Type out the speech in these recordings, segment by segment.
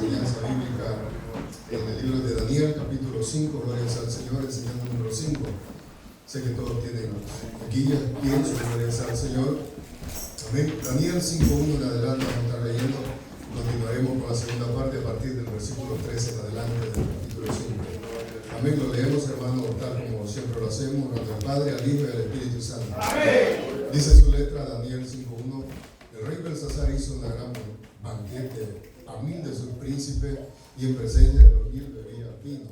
enseñanza bíblica en el libro de Daniel, capítulo 5, glorias al Señor, enseñanza número 5. Sé que todos tienen guías, pienso, glorias al Señor. Amén. Daniel 5:1 en adelante vamos a estar leyendo. Continuaremos con la segunda parte a partir del versículo 13 en adelante del capítulo 5. Amén. Lo leemos, hermano, tal como siempre lo hacemos, nuestro Padre, al Hijo y al Espíritu Santo. Amén. Dice su letra, Daniel 5:1. El rey Belsasar hizo una gran banquete a 1000 de sus príncipes y en presencia de los 1000 bebía vino.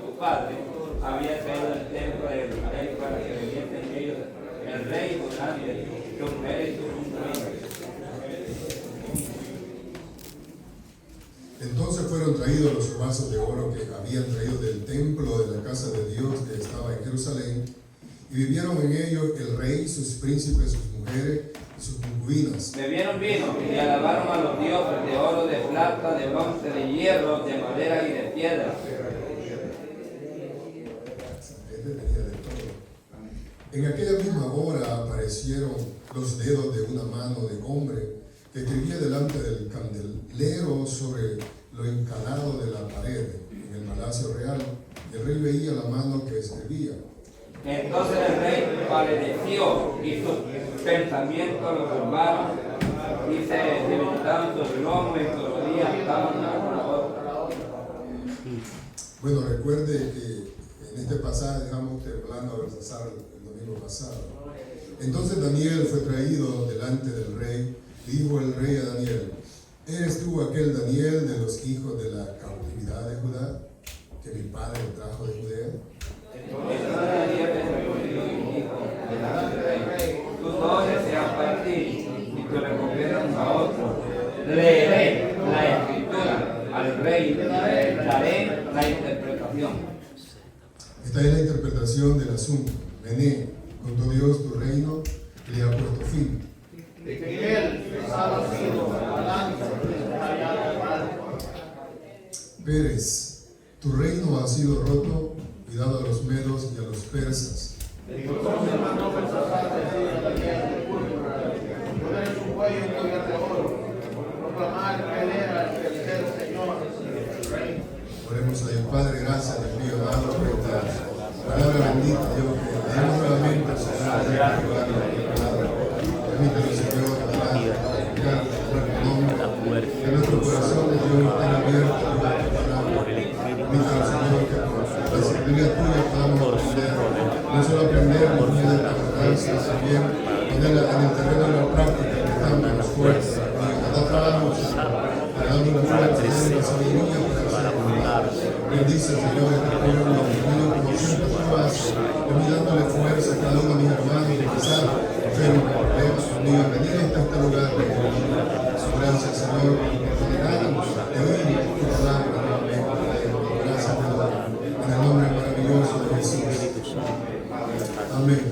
Tu padre había traído el templo de Jerusalén para que bebiesen ellos el rey Jonadab, su mujer y sus concubinas. Entonces fueron traídos los vasos de oro que habían traído del templo de la casa de Dios que estaba en Jerusalén, y vivieron en ellos el rey, sus príncipes, sus mujeres y sus concubinas. Bebieron vino y alabaron a los dioses de oro, de plata, de bronce, de hierro, de madera y de piedra. En aquella misma hora aparecieron los dedos de una mano de hombre que escribía delante del candelero sobre lo encalado de la pared en el palacio real. El rey veía la mano que escribía. Entonces el rey palideció y sus pensamientos lo turbaron y se debilitaron sus lomos y sus rodillas estaban una con la otra. Bueno, recuerde que en este pasaje dejamos temblando a Belsasar el domingo pasado. Entonces Daniel fue traído delante del rey. Dijo el rey a Daniel: ¿eres tú aquel Daniel de los hijos de la cautividad de Judá, que mi padre trajo de Judea? Entonces Daniel respondió y dijo delante del rey: tus dones sean para ti y tu recomiendas a otro. Leeré la escritura al rey y daré la interpretación. Esta es la interpretación del asunto. Mené, contó Dios tu reino, le ha puesto fin. De que él ha sido balance Pérez, tu reino ha sido roto y dado a los medos y a los persas. entonces mandó Belsasar decir a Daniel de púrpura: poner su cuello en collar de oro, proclamar que él era el tercer señor del rey. Oremos a Dios. Padre, gracias, Dios mío, amado, por esta palabra bendita, Dios, que leemos nuevamente, Señor. Permítanos, Señor, que nuestro corazón, Dios, esté abierto a tu palabra. Permítanos, Señor, que por la disciplina tuya podamos aprender, no solo aprender, Dios mío, de la verdad, sino también ponerla en el terreno de la práctica, que estamos más fuertes, Dios, no trabajamos, dando la fuerza, dando la sabiduría para apuntar. Bendice, Señor, este pueblo, como siempre tú haces, dándole fuerza a cada uno de mis hermanos que quizás enfermos, problemas, bienvenidos hasta este lugar, gracias, Señor, por tolerarnos, de oír tu palabra, gracias, Señor, en el nombre maravilloso de Jesús. Amén.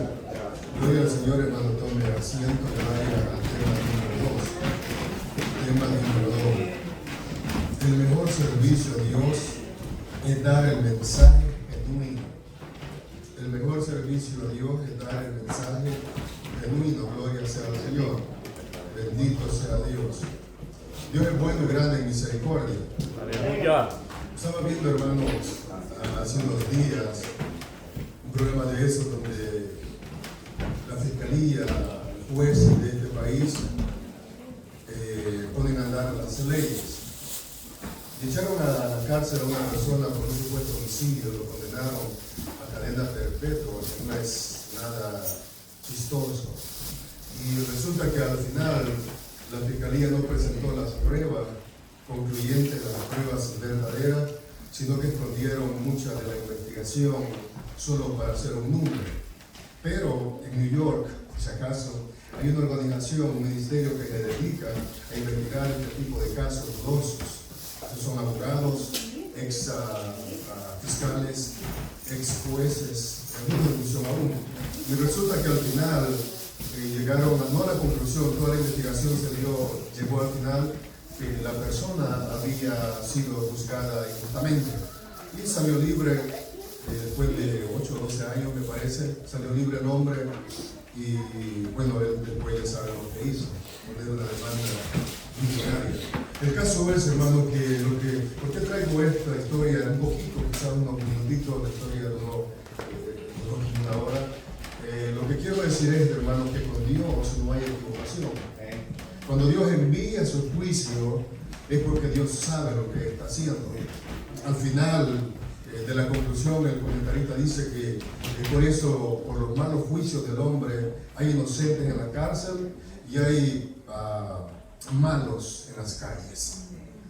Gloria al Señor, hermano, tome asiento, que vaya al tema número 2. Tema número 2. El mejor servicio a Dios es dar el mensaje genuino. El mejor servicio a Dios es dar el mensaje genuino. Gloria sea al Señor. Bendito sea Dios. Dios es bueno y grande en misericordia. Aleluya. Estaba viendo, hermanos, hace unos días un programa de eso donde la fiscalía, jueces de este país ponen a andar las leyes. Y echaron a la cárcel a una persona por un supuesto homicidio, lo condenaron a cadena perpetua, que no es nada chistoso. Y resulta que al final la fiscalía no presentó las pruebas concluyentes, las pruebas verdaderas, sino que escondieron mucha de la investigación solo para hacer un número. Pero en New York, por si acaso, hay una organización, un ministerio que se dedica a investigar este tipo de casos dudosos. Son abogados, ex fiscales, ex jueces, algunos son aún. Y resulta que al final llegaron no a la conclusión, toda la investigación llegó al final que la persona había sido juzgada injustamente. Y salió libre después de 8 o 12 años, me parece, salió libre el hombre y bueno, él después ya sabe lo que hizo, poner una demanda millonaria. El caso es, hermano, ¿por qué traigo esta historia? Un poquito, quizás unos minutitos, la historia duró una hora. Lo que quiero decir es, hermano, que con Dios no hay equivocación. Cuando Dios envía su juicio, es porque Dios sabe lo que está haciendo. Al final de la conclusión, el comentarista dice que por eso, por los malos juicios del hombre, hay inocentes en la cárcel y hay malos en las calles.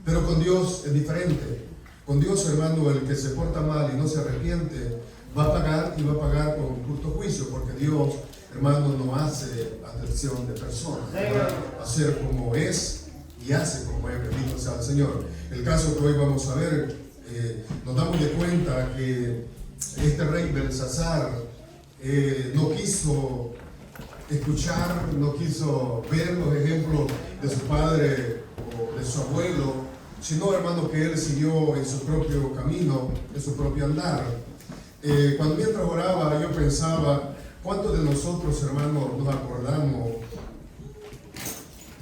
Pero con Dios es diferente. Con Dios, hermano, el que se porta mal y no se arrepiente, va a pagar y va a pagar con justo juicio, porque Dios, hermano, no hace acepción de personas. Va a ser como es y hace como es, bendito sea el Señor. El caso que hoy vamos a ver, nos damos de cuenta que este rey Belsasar no quiso escuchar, no quiso ver los ejemplos de su padre o de su abuelo, sino, hermano, que él siguió en su propio camino, en su propio andar. Cuando mientras oraba, yo pensaba, ¿cuántos de nosotros, hermanos, nos acordamos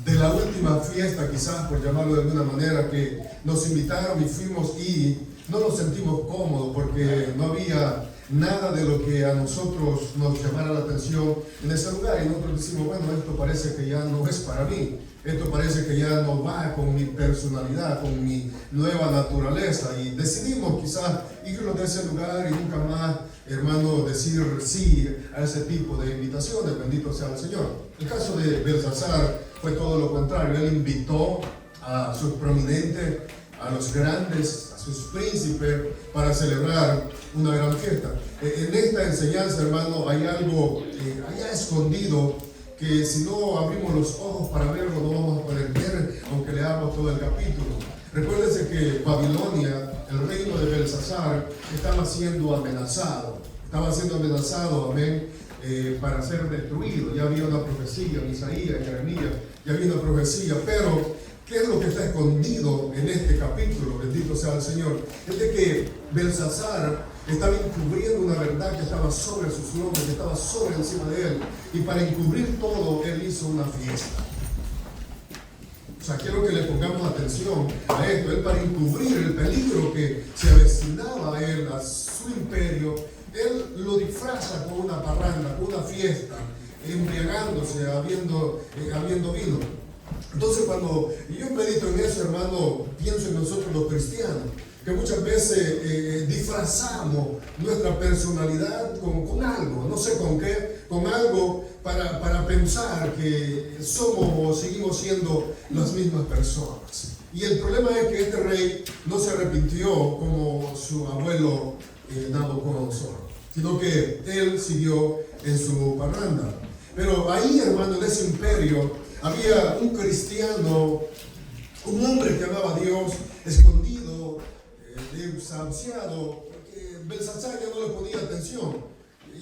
de la última fiesta, quizás por llamarlo de alguna manera, que nos invitaron y fuimos y no nos sentimos cómodos porque no había nada de lo que a nosotros nos llamara la atención en ese lugar? Y nosotros decimos, bueno, esto parece que ya no es para mí, esto parece que ya no va con mi personalidad, con mi nueva naturaleza, y decidimos quizás irnos de ese lugar y nunca más, hermano, decir sí a ese tipo de invitaciones, bendito sea el Señor. El caso de Belsasar fue todo lo contrario. Él invitó a sus prominentes, a los grandes, a sus príncipes, para celebrar una gran fiesta. En esta enseñanza, hermano, hay algo allá escondido que si no abrimos los ojos para verlo, no vamos a poder ver, aunque leamos todo el capítulo. Recuérdense que Babilonia, el reino de Belsasar, estaba siendo amenazado. Amén, para ser destruido. Ya había una profecía en Isaías, en Jeremías, ya había una profecía, pero ¿qué es lo que está escondido en este capítulo? Bendito sea el Señor. Es de que Belsasar estaba encubriendo una verdad que estaba sobre sus lomos, que estaba sobre encima de él. Y para encubrir todo, él hizo una fiesta. O sea, quiero que le pongamos atención a esto. Él, para encubrir el peligro que se avecinaba a él, a su imperio, él lo disfraza con una parranda, con una fiesta, embriagándose, habiendo vino. Entonces, cuando yo medito en eso, hermano, pienso en nosotros los cristianos, que muchas veces disfrazamos nuestra personalidad con algo, no sé con qué, con algo para pensar que somos o seguimos siendo las mismas personas. Y el problema es que este rey no se arrepintió como su abuelo Nabucodonosor, sino que él siguió en su parranda. Pero ahí, hermano, en ese imperio había un cristiano, un hombre que amaba a Dios, escondido, desahuciado, porque Belsasar ya no le ponía atención,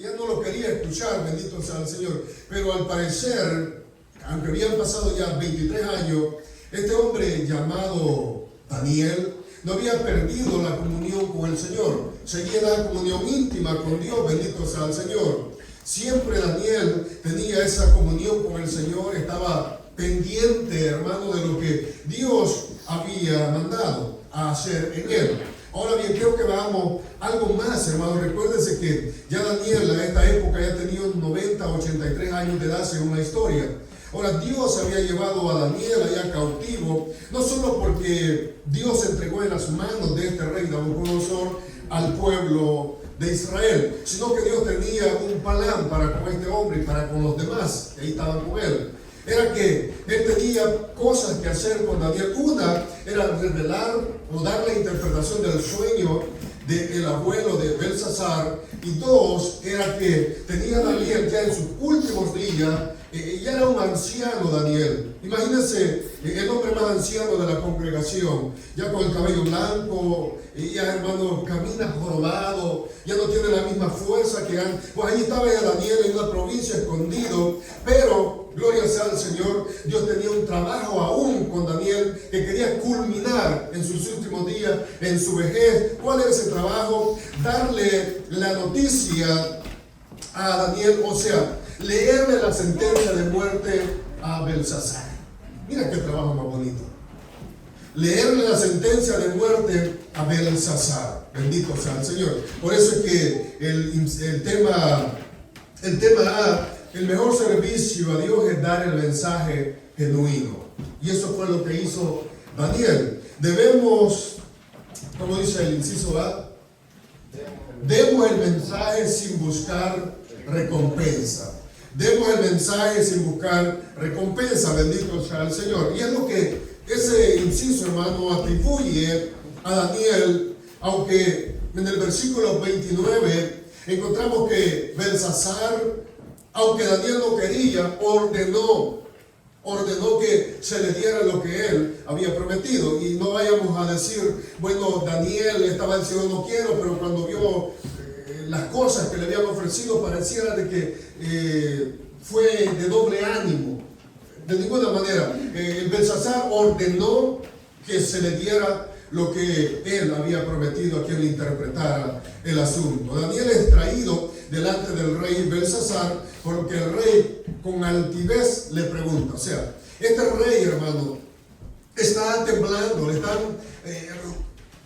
ya no lo quería escuchar, bendito sea el Señor. Pero al parecer, aunque habían pasado ya 23 años, este hombre llamado Daniel no había perdido la comunión con el Señor, seguía la comunión íntima con Dios, bendito sea el Señor. Siempre Daniel tenía esa comunión con el Señor, estaba pendiente, hermano, de lo que Dios había mandado a hacer en él. Ahora bien, creo que veamos algo más, hermano. Recuérdense que ya Daniel a esta época ya tenía 90, 83 años de edad según la historia. Ahora, Dios había llevado a Daniel allá cautivo, no solo porque Dios entregó en las manos de este rey Nabucodonosor al pueblo de Israel, sino que Dios tenía un plan para con este hombre y para con los demás que ahí estaban con él. Era que él tenía cosas que hacer con Daniel. Una era revelar o dar la interpretación del sueño del abuelo de Belsasar, y dos era que tenía Daniel ya en sus últimos días. Ya era un anciano Daniel. Imagínense el hombre más anciano de la congregación, ya con el cabello blanco, ya, hermano, camina jorobado, ya no tiene la misma fuerza que antes. Pues ahí estaba ya Daniel en una provincia escondido, pero gloria sea al Señor, Dios tenía un trabajo aún con Daniel que quería culminar en sus últimos días, en su vejez. ¿Cuál era ese trabajo? Darle la noticia a Daniel, o sea, leerle la sentencia de muerte a Belsasar. Mira qué trabajo más bonito. Leerle la sentencia de muerte a Belsasar. Bendito sea el Señor. Por eso es que el tema A, el mejor servicio a Dios es dar el mensaje genuino. Y eso fue lo que hizo Daniel. Debemos, como dice el inciso A, demos el mensaje sin buscar recompensa. Demos el mensaje sin buscar recompensa. Bendito sea el Señor. Y es lo que ese inciso, hermano, atribuye a Daniel, aunque en el versículo 29 encontramos que Belsasar, aunque Daniel no quería, ordenó que se le diera lo que él había prometido. Y no vayamos a decir, bueno, Daniel estaba diciendo no quiero, pero cuando vio las cosas que le habían ofrecido pareciera de que fue de doble ánimo. De ninguna manera. Belsasar ordenó que se le diera lo que él había prometido a quien le interpretara el asunto. Daniel es traído delante del rey Belsasar, porque el rey con altivez le pregunta. O sea, este rey, hermano, está temblando, le están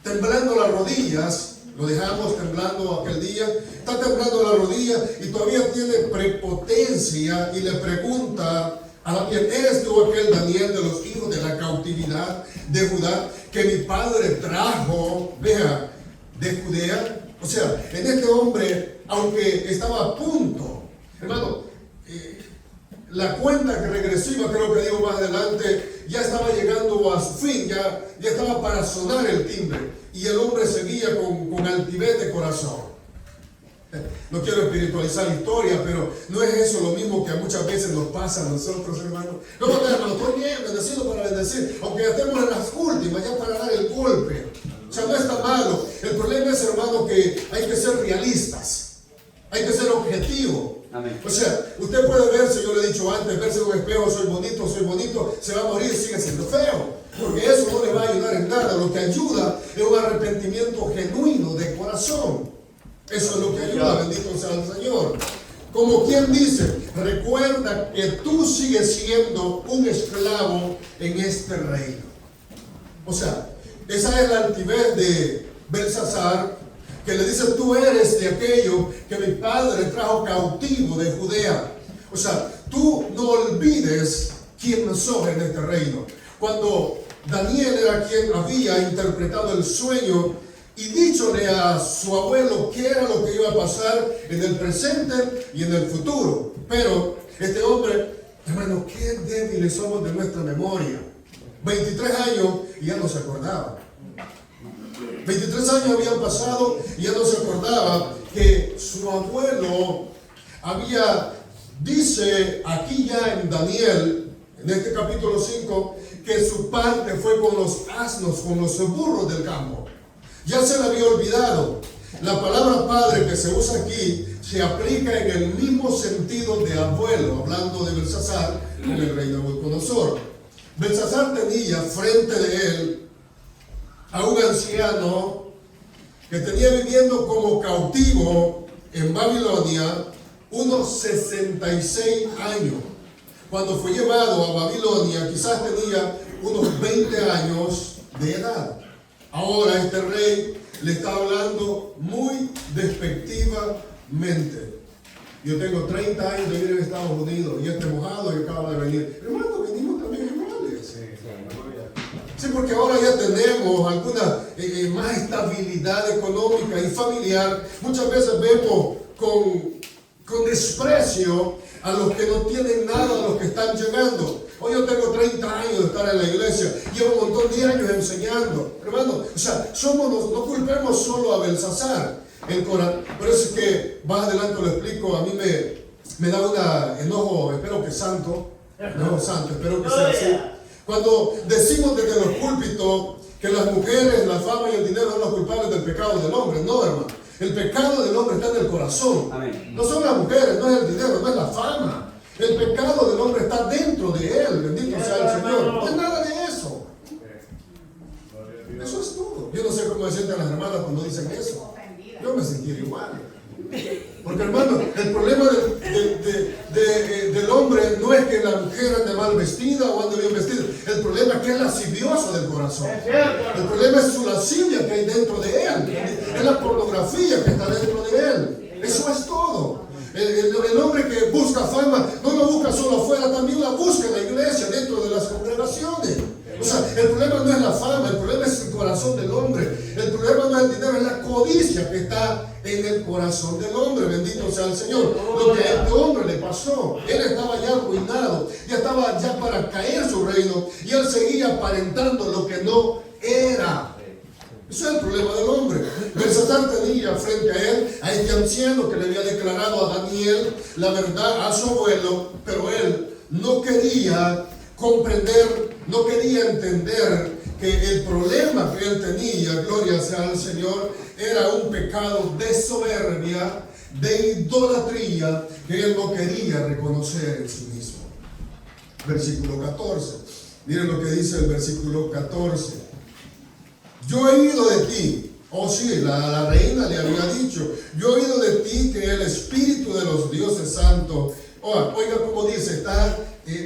temblando las rodillas. Lo dejamos temblando aquel día, está temblando las rodillas y todavía tiene prepotencia y le pregunta a Daniel: ¿eres tú aquel Daniel de los hijos de la cautividad de Judá que mi padre trajo, vea, de Judea? O sea, en este hombre, aunque estaba a punto, hermano, la cuenta regresiva, creo que digo más adelante, ya estaba llegando a su fin, ya estaba para sonar el timbre, y el hombre seguía con altivez de corazón. No quiero espiritualizar la historia, pero no es eso lo mismo que muchas veces nos pasa a nosotros, hermano. No, hermano, estoy bien, bendecido para bendecir, aunque ya estemos en las últimas, ya para dar el golpe. O sea, no está malo. El problema es, hermano, que hay que ser realistas, hay que ser objetivo. Amén. O sea, usted puede verse, yo le he dicho antes, verse en un espejo, soy bonito, se va a morir, sigue siendo feo. Porque eso no le va a ayudar en nada. Lo que ayuda es un arrepentimiento genuino de corazón. Eso es lo que ayuda, bendito sea el Señor. Como quien dice, recuerda que tú sigues siendo un esclavo en este reino. O sea, esa es la altivez de Belsasar, que le dice: tú eres de aquello que mi padre trajo cautivo de Judea. O sea, tú no olvides quién sos en este reino. Cuando Daniel era quien había interpretado el sueño y díchole a su abuelo qué era lo que iba a pasar en el presente y en el futuro. Pero este hombre, hermano, qué débiles somos de nuestra memoria. 23 años y ya no se acordaba. 23 años habían pasado y ya no se acordaba que su abuelo dice aquí ya en Daniel, en este capítulo 5, que su parte fue con los asnos, con los burros del campo. Ya se le había olvidado. La palabra padre que se usa aquí se aplica en el mismo sentido de abuelo, hablando de Belsasar con el rey Nabucodonosor. Belsasar tenía frente de él a un anciano que tenía viviendo como cautivo en Babilonia unos 66 años. Cuando fue llevado a Babilonia, quizás tenía unos 20 años de edad. Ahora este rey le está hablando muy despectivamente. Yo tengo 30 años de vivir en Estados Unidos y este mojado y acaba de venir. Hermano, venimos también iguales. Sí, porque ahora ya tenemos alguna más estabilidad económica y familiar. Muchas veces vemos con desprecio a los que no tienen nada, a los que están llegando. Hoy yo tengo 30 años de estar en la iglesia, llevo un montón de años enseñando, hermano. O sea, no culpemos solo a Belsasar. Por eso es que más adelante lo explico. A mí me da un enojo, espero que santo, espero que sea así. Cuando decimos desde los púlpitos que las mujeres, la fama y el dinero son los culpables del pecado del hombre, no, hermano. El pecado del hombre está en el corazón. Amén. No son las mujeres, no es el dinero, no es la fama. El pecado del hombre está dentro de él, bendito sea el Señor. No es nada de eso. Eso es todo. Yo no sé cómo se sienten las hermanas cuando dicen eso. Yo me sentiría igual. Porque, hermano, el problema del el hombre no es que la mujer ande mal vestida o ande bien vestida. El problema es que es lascivioso del corazón. El problema es su lascivia que hay dentro de él. Es la pornografía que está dentro de él. Eso es todo. El hombre que busca fama no la busca solo afuera, también la busca en la iglesia, dentro de las congregaciones. O sea, el problema no es la fama, el problema es el corazón del hombre. El problema no es el dinero, es la codicia que está en el corazón del hombre. Bendito sea el Señor. Lo que a este hombre le pasó, él estaba ya arruinado, ya estaba ya para caer su reino, y él seguía aparentando lo que no era. Eso es el problema del hombre. Belsasar tenía frente a él a este anciano que le había declarado a Daniel la verdad a su abuelo, pero él no quería comprender, no quería entender que el problema que él tenía, gloria sea al Señor, era un pecado de soberbia, de idolatría, que él no quería reconocer en sí mismo. Versículo 14. Miren lo que dice el versículo 14. Yo he oído de ti, sí, la reina le había dicho, yo he oído de ti que el espíritu de los dioses santos, oiga como dice, está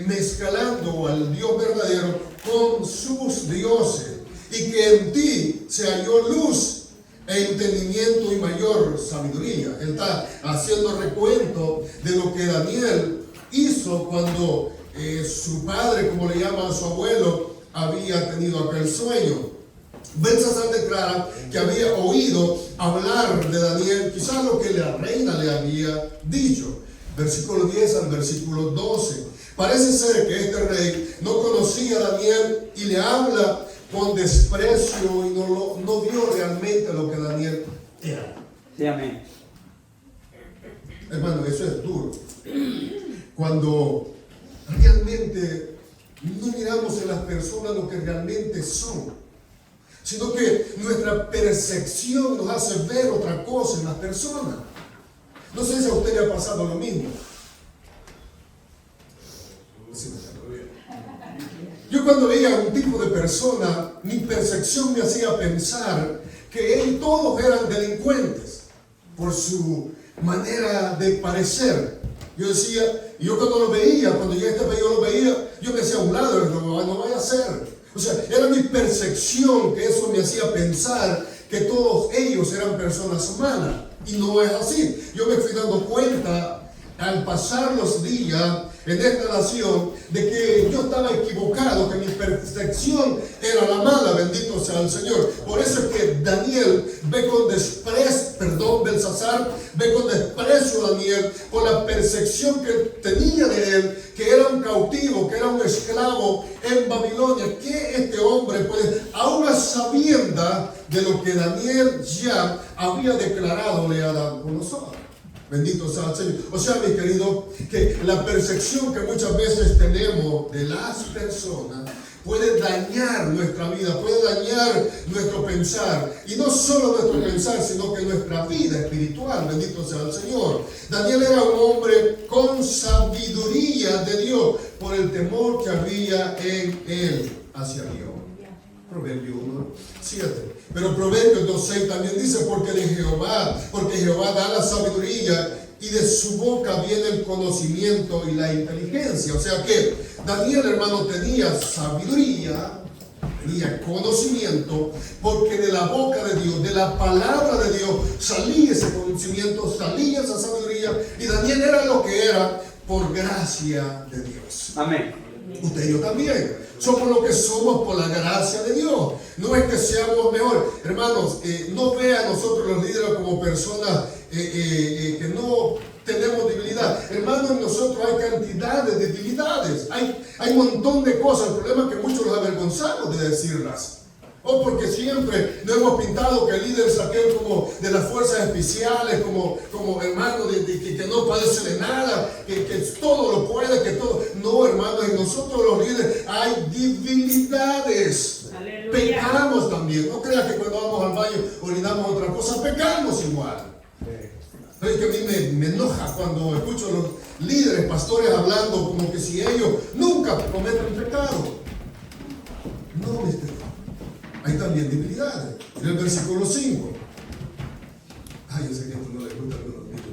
mezclando al Dios verdadero con sus dioses, y que en ti se halló luz e entendimiento y mayor sabiduría. Él está haciendo recuento de lo que Daniel hizo cuando su padre, como le llama a su abuelo, había tenido aquel sueño. Belsasar declara que había oído hablar de Daniel, quizás lo que la reina le había dicho. Versículo 10 al versículo 12. Parece ser que este rey no conocía a Daniel y le habla con desprecio y no vio realmente lo que Daniel era. Sí, amén. Hermano, eso es duro. Cuando realmente no miramos en las personas lo que realmente son, sino que nuestra percepción nos hace ver otra cosa en las personas. No sé si a usted le ha pasado lo mismo. Yo cuando veía a un tipo de persona, mi percepción me hacía pensar que todos eran delincuentes por su manera de parecer. Yo decía, yo cuando lo veía, cuando yo lo veía, yo me hacía a un lado, no vaya a ser. O sea, era mi percepción que eso me hacía pensar que todos ellos eran personas malas. Y no es así. Yo me fui dando cuenta al pasar los días en esta nación de que yo estaba equivocado, que mi percepción era la mala, bendito sea el Señor. Por eso es que Daniel ve con Belsasar ve con desprecio a Daniel por la percepción que tenía de él, que era un cautivo, que era un esclavo en Babilonia. Que este hombre puede, aún a sabienda de lo que Daniel ya había declarado a Nabucodonosor. Bendito sea el Señor. O sea, mi querido, que la percepción que muchas veces tenemos de las personas puede dañar nuestra vida, puede dañar nuestro pensar. Y no solo nuestro pensar, sino que nuestra vida espiritual. Bendito sea el Señor. Daniel era un hombre con sabiduría de Dios por el temor que había en él hacia Dios. Proverbio 1:7. Pero Proverbios 2:6 también dice, porque Jehová da la sabiduría y de su boca viene el conocimiento y la inteligencia. O sea que Daniel, hermano, tenía sabiduría, tenía conocimiento, porque de la boca de Dios, de la palabra de Dios, salía ese conocimiento, salía esa sabiduría, y Daniel era lo que era por gracia de Dios. Amén. Usted y yo también somos lo que somos por la gracia de Dios. No es que seamos mejores. Hermanos, no vean a nosotros los líderes como personas que no tenemos debilidad. Hermanos, en nosotros hay cantidades de debilidades. Hay un montón de cosas. El problema es que muchos nos avergonzamos de decirlas. O porque siempre nos hemos pintado que el líder es aquel como de las fuerzas especiales, como hermano que no padece de nada, que todo lo puede, que todo. No, hermano, en nosotros los líderes hay debilidades. Aleluya. Pecamos también. No creas que cuando vamos al baño orinamos otra cosa, pecamos igual. Pero es que a mí me enoja cuando escucho a los líderes, pastores hablando como que si ellos nunca cometen pecado. No, hay también debilidades. En el versículo 5. Yo sé que esto no le gusta a algunos niños.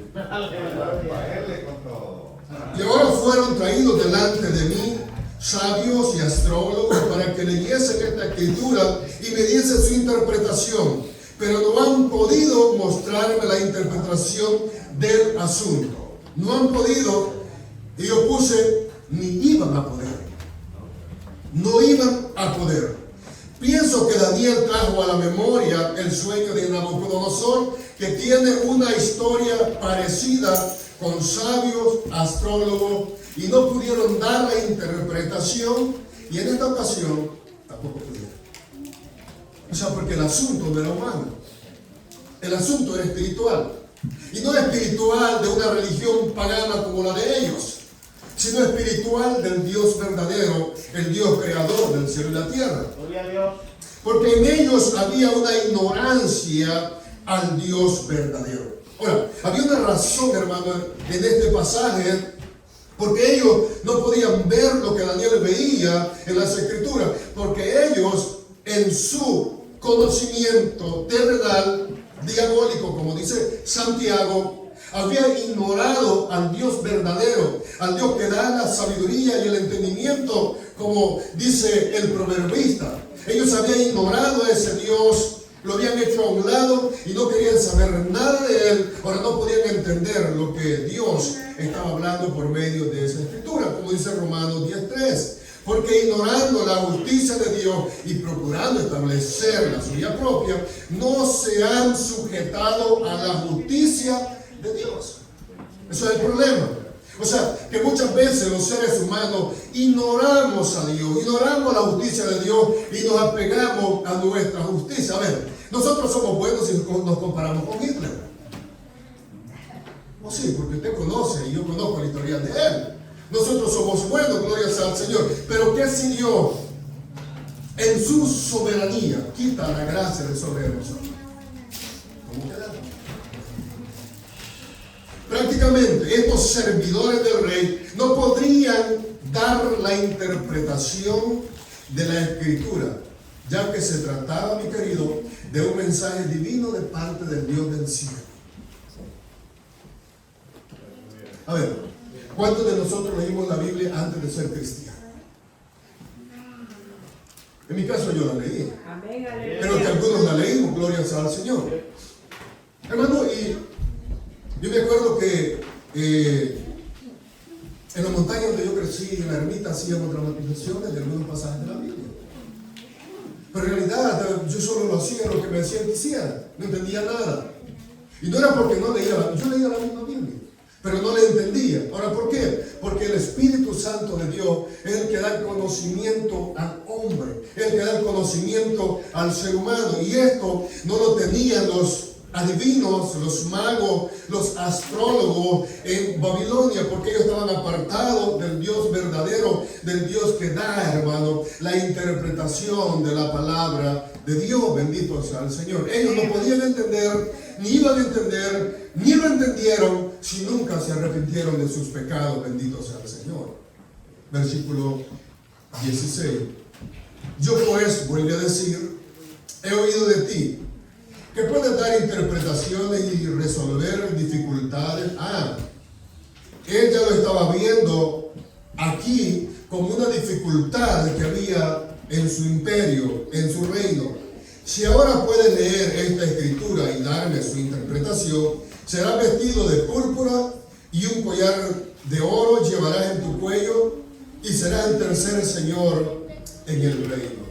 Y ahora fueron traídos delante de mí sabios y astrólogos para que leyesen esta escritura y me diesen su interpretación, pero no han podido mostrarme la interpretación del asunto. No han podido, y yo puse, ni iban a poder. No iban a poder. Pienso que Daniel trajo a la memoria el sueño de Nabucodonosor, que tiene una historia parecida con sabios, astrólogos, y no pudieron dar la interpretación, y en esta ocasión tampoco pudieron. O sea, porque el asunto no era humano, el asunto era espiritual, y no espiritual de una religión pagana como la de ellos, sino espiritual del Dios verdadero, el Dios creador del cielo y la tierra. Gloria a Dios. Porque en ellos había una ignorancia al Dios verdadero. Ahora, había una razón, hermano, en este pasaje, porque ellos no podían ver lo que Daniel veía en las Escrituras, porque ellos en su conocimiento terrenal, diabólico, como dice Santiago, habían ignorado al Dios verdadero, al Dios que da la sabiduría y el entendimiento, como dice el proverbista. Ellos habían ignorado a ese Dios, lo habían hecho a un lado y no querían saber nada de él. Ahora no podían entender lo que Dios estaba hablando por medio de esa escritura, como dice Romanos 10:3. Porque ignorando la justicia de Dios y procurando establecer la suya propia, no se han sujetado a la justicia de Dios. Eso es el problema. O sea, que muchas veces los seres humanos ignoramos a Dios, ignoramos la justicia de Dios y nos apegamos a nuestra justicia. A ver, nosotros somos buenos si nos comparamos con Hitler. No, sí, porque usted conoce y yo conozco la historia de él. Nosotros somos buenos, gloria al Señor. Pero ¿qué si Dios en su soberanía quita la gracia de sobre nosotros? ¿Cómo quedamos? Prácticamente estos servidores del rey no podrían dar la interpretación de la escritura, ya que se trataba, mi querido, de un mensaje divino de parte del Dios del cielo. A ver, ¿cuántos de nosotros leímos la Biblia antes de ser cristianos? En mi caso yo la leí, pero que algunos la leímos, gloria al Señor. Hermano, y yo me acuerdo que en la montaña donde yo crecí, en la ermita, hacíamos dramatizaciones de algunos pasajes de la Biblia. Pero en realidad yo solo lo hacía lo que me decían que hiciera, no entendía nada. Y no era porque no leía, yo leía la misma Biblia, pero no le entendía. Ahora, ¿por qué? Porque el Espíritu Santo de Dios es el que da el conocimiento al hombre, es el que da el conocimiento al ser humano. Y esto no lo tenían los adivinos, los magos, los astrólogos en Babilonia, porque ellos estaban apartados del Dios verdadero, del Dios que da, hermano, la interpretación de la palabra de Dios. Bendito sea el Señor. Ellos no podían entender, ni iban a entender, ni lo entendieron si nunca se arrepintieron de sus pecados. Bendito sea el Señor. Versículo 16. Yo pues, vuelve a decir, he oído de ti que puedes dar interpretaciones y resolver dificultades. Él ya lo estaba viendo aquí como una dificultad que había en su imperio, en su reino. Si ahora puedes leer esta escritura y darme su interpretación, serás vestido de púrpura y un collar de oro llevarás en tu cuello y serás el tercer señor en el reino.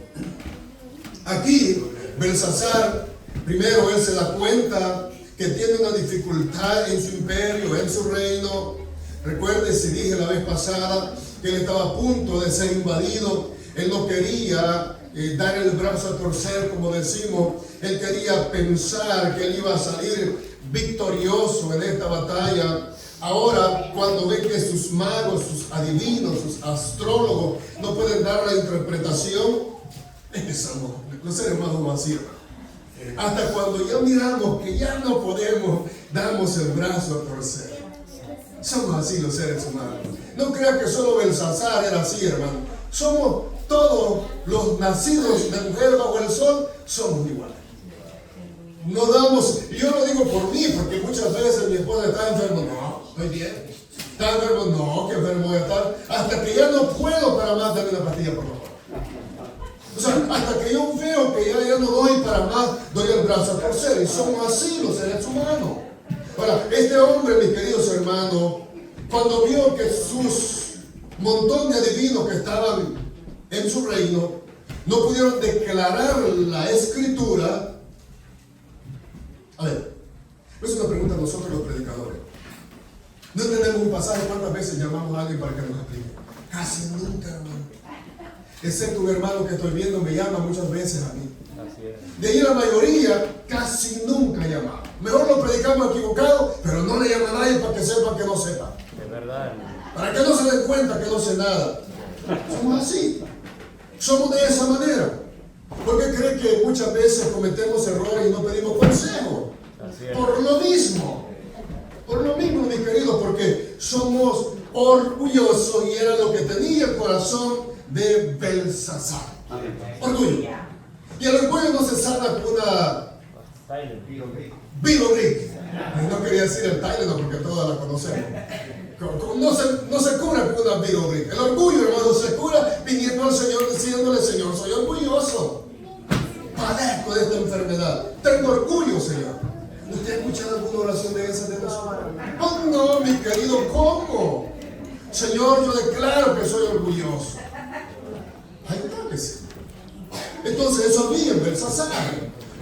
Aquí, Belsasar, primero él se da cuenta que tiene una dificultad en su imperio, en su reino. Recuerde, si dije la vez pasada que él estaba a punto de ser invadido, él no quería dar el brazo a torcer, como decimos. Él quería pensar que él iba a salir victorioso en esta batalla. Ahora, cuando ve que sus magos, sus adivinos, sus astrólogos no pueden dar la interpretación, los seres humanos vacíos. Hasta cuando ya miramos que ya no podemos, damos el brazo a torcer. Somos así los seres humanos. No crean que solo Belsasar era así, hermano. Somos todos los nacidos de mujer bajo el sol, somos iguales. No damos, y yo lo digo por mí, porque muchas veces mi esposa está enferma. No, estoy bien. ¿Estás enfermo? No, que enfermo voy a estar. Hasta que ya no puedo para más, dame una pastilla, por favor. O sea, hasta que yo veo que ya no doy para más, doy el brazo a torcer. Y somos así los seres humanos. Ahora, este hombre, mis queridos hermanos, cuando vio que sus montón de adivinos que estaban en su reino no pudieron declarar la escritura. A ver, es una pregunta a nosotros los predicadores. No entendemos un pasaje. ¿Cuántas veces llamamos a alguien para que nos explique? Casi nunca, hermano. Excepto un hermano que estoy viendo me llama muchas veces a mí. De ahí la mayoría casi nunca llama. Mejor lo predicamos equivocado, pero no le llama a nadie para que sepa que no sepa. Es verdad. Para que no se den cuenta que no sé nada. Somos así. Somos de esa manera. Porque cree que muchas veces cometemos errores y no pedimos consejo. Por lo mismo. Por lo mismo, mi querido, porque somos orgullosos y era lo que tenía el corazón de Belsasar. Orgullo. Y el orgullo no se sana con una Bilobrick. No quería decir el Tylenol porque todas la conocemos. No se cura con una Bilobrick. El orgullo, hermano, se cura viniendo al Señor diciéndole: Señor, soy orgulloso. Padezco de esta enfermedad. Tengo orgullo, Señor. ¿Usted ha escuchado alguna oración de esas de nosotros? Oh, no, mi querido, ¿cómo? Señor, yo declaro que soy orgulloso. Ay, claro que sí. Entonces, eso había en Belsasar.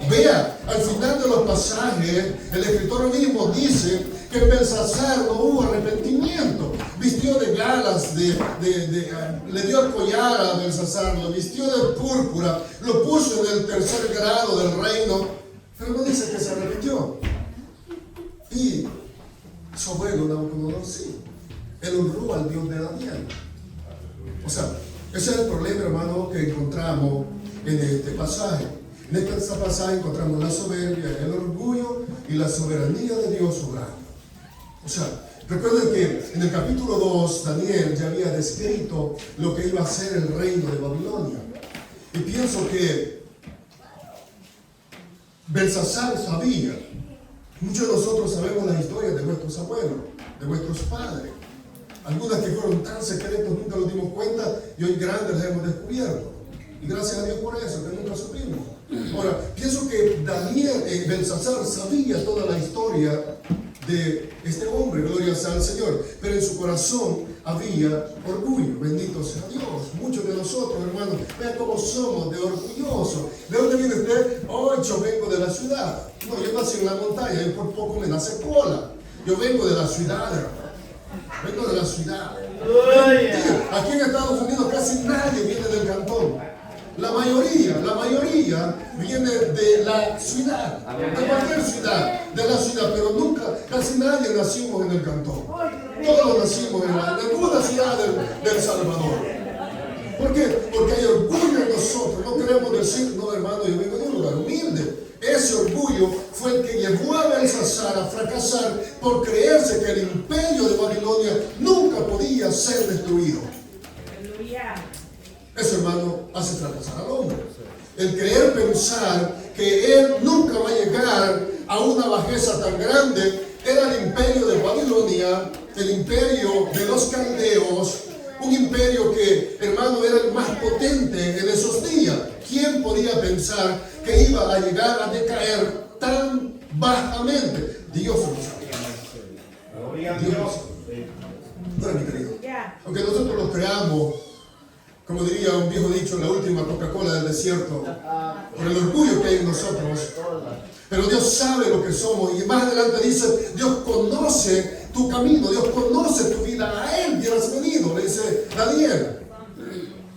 Vea, al final de los pasajes, el escritor mismo dice que en Belsasar no hubo arrepentimiento. Vistió de galas, le dio el collar a Belsasar, lo vistió de púrpura, lo puso en el tercer grado del reino, pero no dice que se arrepintió. Y su abuelo Nabucodonosor sí, él honró al Dios de Daniel. O sea, ese es el problema, hermano, que encontramos en este pasaje. En este pasaje encontramos la soberbia, el orgullo y la soberanía de Dios obrando. O sea, recuerden que en el capítulo 2 Daniel ya había descrito lo que iba a ser el reino de Babilonia. Y pienso que Belsasar sabía. Muchos de nosotros sabemos las historias de nuestros abuelos, de nuestros padres. Algunas que fueron tan secretas, nunca nos dimos cuenta y hoy grandes las hemos descubierto. Y gracias a Dios por eso, que nunca supimos. Ahora, pienso que Belsasar sabía toda la historia de este hombre, gloria sea al Señor, pero en su corazón había orgullo. Bendito sea Dios. Muchos de nosotros, hermanos, vean cómo somos de orgullosos. ¿De dónde viene usted? Oh, yo vengo de la ciudad. No, yo nací en la montaña y por poco me nace cola. Yo vengo de la ciudad, hermano. Vengo de la ciudad. Aquí en Estados Unidos casi nadie viene del cantón. La mayoría viene de la ciudad, de cualquier ciudad, de la ciudad, pero nunca, casi nadie nacimos en el cantón. Todos nacimos en alguna ciudad del Salvador. ¿Por qué? Porque hay orgullo en nosotros. No queremos decir, no, hermano, yo vengo de un lugar humilde. Ese orgullo fue el que llevó a Belsasar a fracasar por creerse que el imperio de Babilonia nunca podía ser destruido. Eso, hermano, hace fracasar al hombre. El creer pensar que él nunca va a llegar a una bajeza tan grande. Era el imperio de Babilonia, el imperio de los caldeos, un imperio que, hermano, era el más potente en esos días. ¿Quién podía pensar que iba a llegar a decaer tan bajamente? Dios lo sabía. Dios lo sabía. Bueno, mi querido, aunque nosotros lo creamos, como diría un viejo dicho, la última Coca-Cola del desierto, por el orgullo que hay en nosotros. Pero Dios sabe lo que somos. Y más adelante dice, Dios conoce tu camino, Dios conoce tu vida. A Él hubieras venido, le dice Daniel.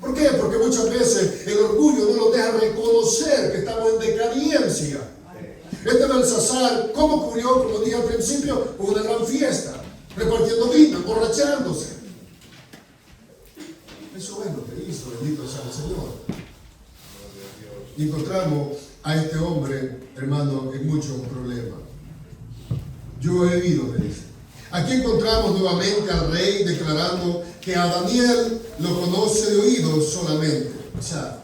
¿Por qué? Porque muchas veces el orgullo no nos deja reconocer que estamos en decadencia. Este Belsasar, ¿cómo murió? Como dije al principio, con una gran fiesta, repartiendo vino, emborrachándose. Eso es lo que hizo, bendito sea el Señor. Y encontramos a este hombre, hermano, en muchos problemas. Yo he oído, le dice. Aquí encontramos nuevamente al rey declarando que a Daniel lo conoce de oído solamente. O sea,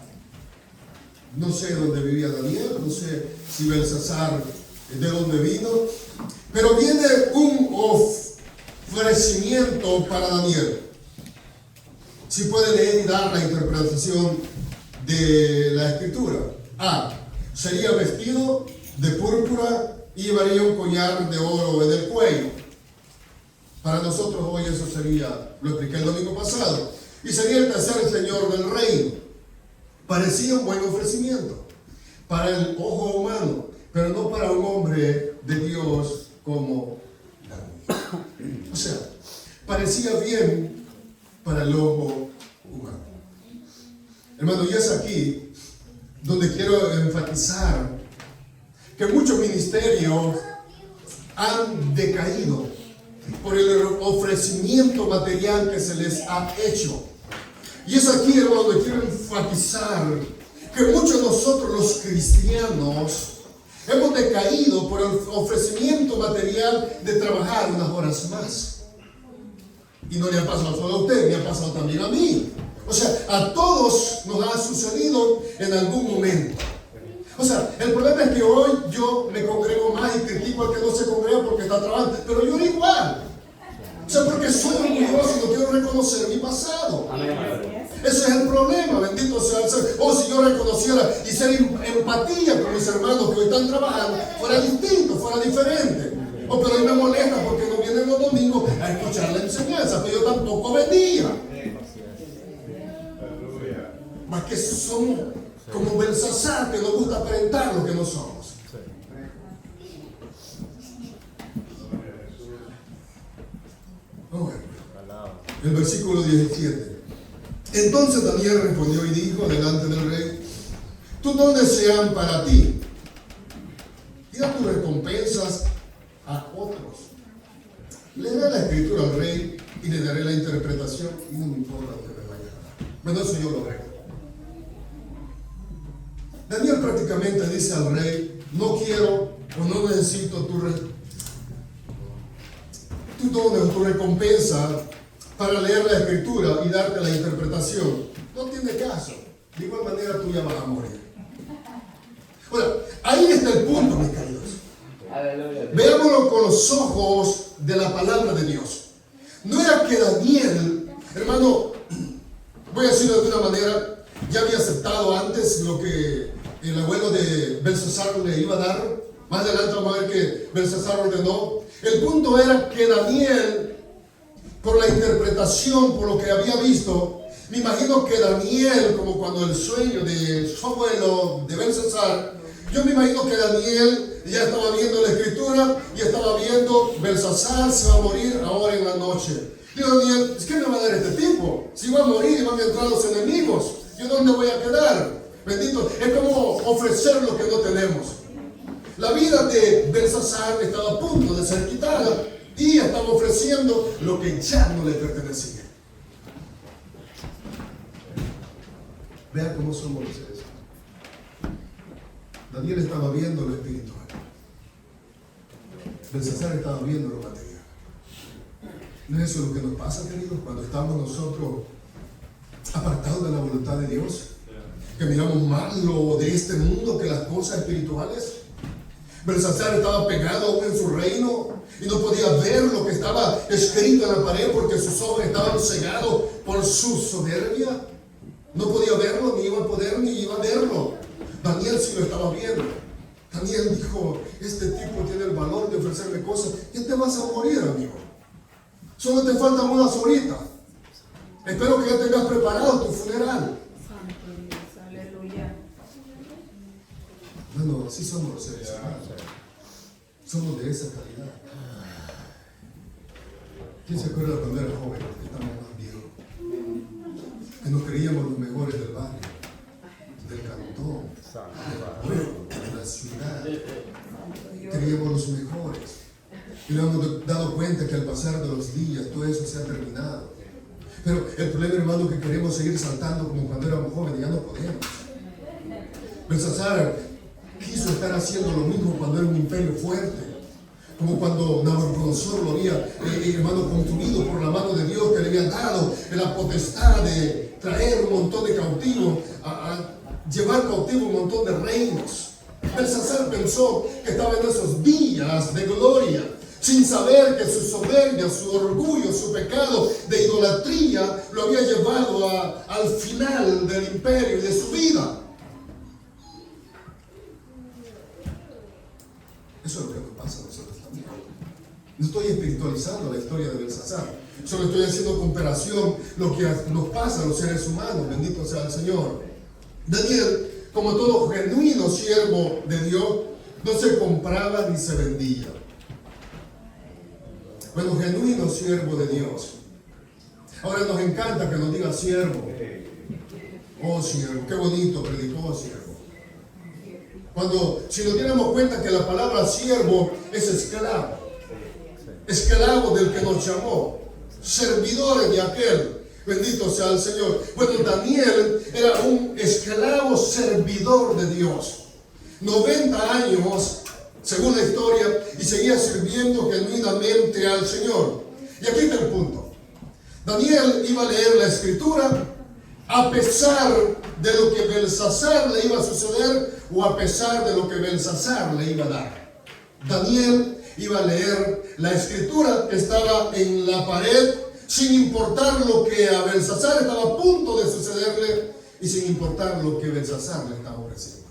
no sé dónde vivía Daniel, no sé si Belsasar de dónde vino, pero viene un ofrecimiento para Daniel. Si puede leer y dar la interpretación de la escritura. A. Sería vestido de púrpura y llevaría un collar de oro en el cuello. Para nosotros hoy eso sería, lo expliqué el domingo pasado, y sería el tercer señor del reino. Parecía un buen ofrecimiento para el ojo humano, pero no para un hombre de Dios como Daniel. O sea, parecía bien para el ojo humano. Hermano, y es aquí donde quiero enfatizar que muchos ministerios han decaído por el ofrecimiento material que se les ha hecho. Y es aquí, hermano, donde quiero enfatizar que muchos de nosotros los cristianos hemos decaído por el ofrecimiento material de trabajar unas horas más. Y no le ha pasado solo a usted, me ha pasado también a mí. O sea, a todos nos ha sucedido en algún momento. O sea, el problema es que hoy yo me congrego más y critico al que no se congrega porque está trabajando, pero yo era igual. O sea, porque soy orgulloso y no quiero reconocer mi pasado. Ese es el problema, bendito sea el Señor. O si yo reconociera y ser empatía con mis hermanos que hoy están trabajando, fuera distinto, fuera diferente. O pero hoy me molesta porque no vienen los domingos a escuchar la enseñanza, pero yo tampoco venía. Más que somos como Belsasar, que nos gusta aparentar lo que no somos. El versículo 17. Entonces Daniel respondió y dijo delante del rey: tus dones sean para ti, y da tus recompensas a otros. Le daré la escritura al rey y le daré la interpretación, y no me importa lo que me vaya a dar. Bueno, eso yo lo haré. Daniel prácticamente dice al rey: no quiero o no necesito tu dones o tu recompensa para leer la escritura y darte la interpretación. No tiene caso. De igual manera tú ya vas a morir. Bueno, ahí está el punto, mis queridos. Aleluya. Veámoslo con los ojos de la palabra de Dios. No era que Daniel, hermano, voy a decirlo de una manera, ya había aceptado antes lo que el abuelo de Belsasar le iba a dar. Más adelante vamos a ver que Belsasar ordenó. El punto era que Daniel, por la interpretación, por lo que había visto, me imagino que Daniel, como cuando el sueño de su abuelo, de Belsasar, yo me imagino que Daniel ya estaba viendo la escritura y estaba viendo: Belsasar se va a morir ahora en la noche. Digo, Daniel, ¿qué me va a dar este tipo? Si va a morir y van a entrar los enemigos, ¿yo dónde voy a quedar? Bendito, es como ofrecer lo que no tenemos. La vida de Belsasar estaba a punto de ser quitada y estaba ofreciendo lo que ya no le pertenecía. Vean cómo somos los seres. Daniel estaba viendo lo espiritual. Belsasar estaba viendo lo material. ¿No es eso lo que nos pasa, queridos, cuando estamos nosotros apartados de la voluntad de Dios? Que miramos más lo de este mundo que las cosas espirituales. Belsasar estaba pegado aún en su reino y no podía ver lo que estaba escrito en la pared porque sus ojos estaban cegados por su soberbia. No podía verlo, ni iba a poder, ni iba a verlo. Daniel sí lo estaba viendo. Daniel dijo: este tipo tiene el valor de ofrecerme cosas. ¿Qué te vas a morir, amigo? Solo te faltan unas horitas. Espero que ya tengas preparado tu funeral. Bueno, así somos los seres humanos. Somos de esa calidad. ¿Quién se acuerda cuando era joven? Que estamos más viejos. Que nos creíamos los mejores del barrio, del cantón, de la ciudad. Creíamos los mejores. Y nos hemos dado cuenta que al pasar de los días todo eso se ha terminado. Pero el problema, hermano, es que queremos seguir saltando como cuando éramos jóvenes. Ya no podemos. Belsasar quiso estar haciendo lo mismo cuando era un imperio fuerte, como cuando Nabucodonosor lo había, hermano, construido por la mano de Dios, que le había dado la potestad de traer un montón de cautivos, a llevar cautivo un montón de reinos. Belsasar pensó que estaba en esos días de gloria, sin saber que su soberbia, su orgullo, su pecado de idolatría lo había llevado al final del imperio y de su vida. Eso es lo que nos pasa a nosotros también. No estoy espiritualizando la historia de Belsasar, solo estoy haciendo comparación lo que nos pasa a los seres humanos, bendito sea el Señor. Daniel, como todo genuino siervo de Dios, no se compraba ni se vendía. Bueno, genuino siervo de Dios. Ahora nos encanta que nos diga siervo. Oh siervo, qué bonito predicó siervo. Si nos diéramos cuenta que la palabra siervo es esclavo. Esclavo del que nos llamó. Servidores de aquel. Bendito sea el Señor. Bueno, Daniel era un esclavo servidor de Dios. 90 años, según la historia, y seguía sirviendo genuinamente al Señor. Y aquí está el punto. Daniel iba a leer la escritura a pesar de lo que Belsasar le iba a suceder o a pesar de lo que Belsasar le iba a dar. Daniel iba a leer la escritura que estaba en la pared sin importar lo que a Belsasar estaba a punto de sucederle y sin importar lo que Belsasar le estaba ofreciendo.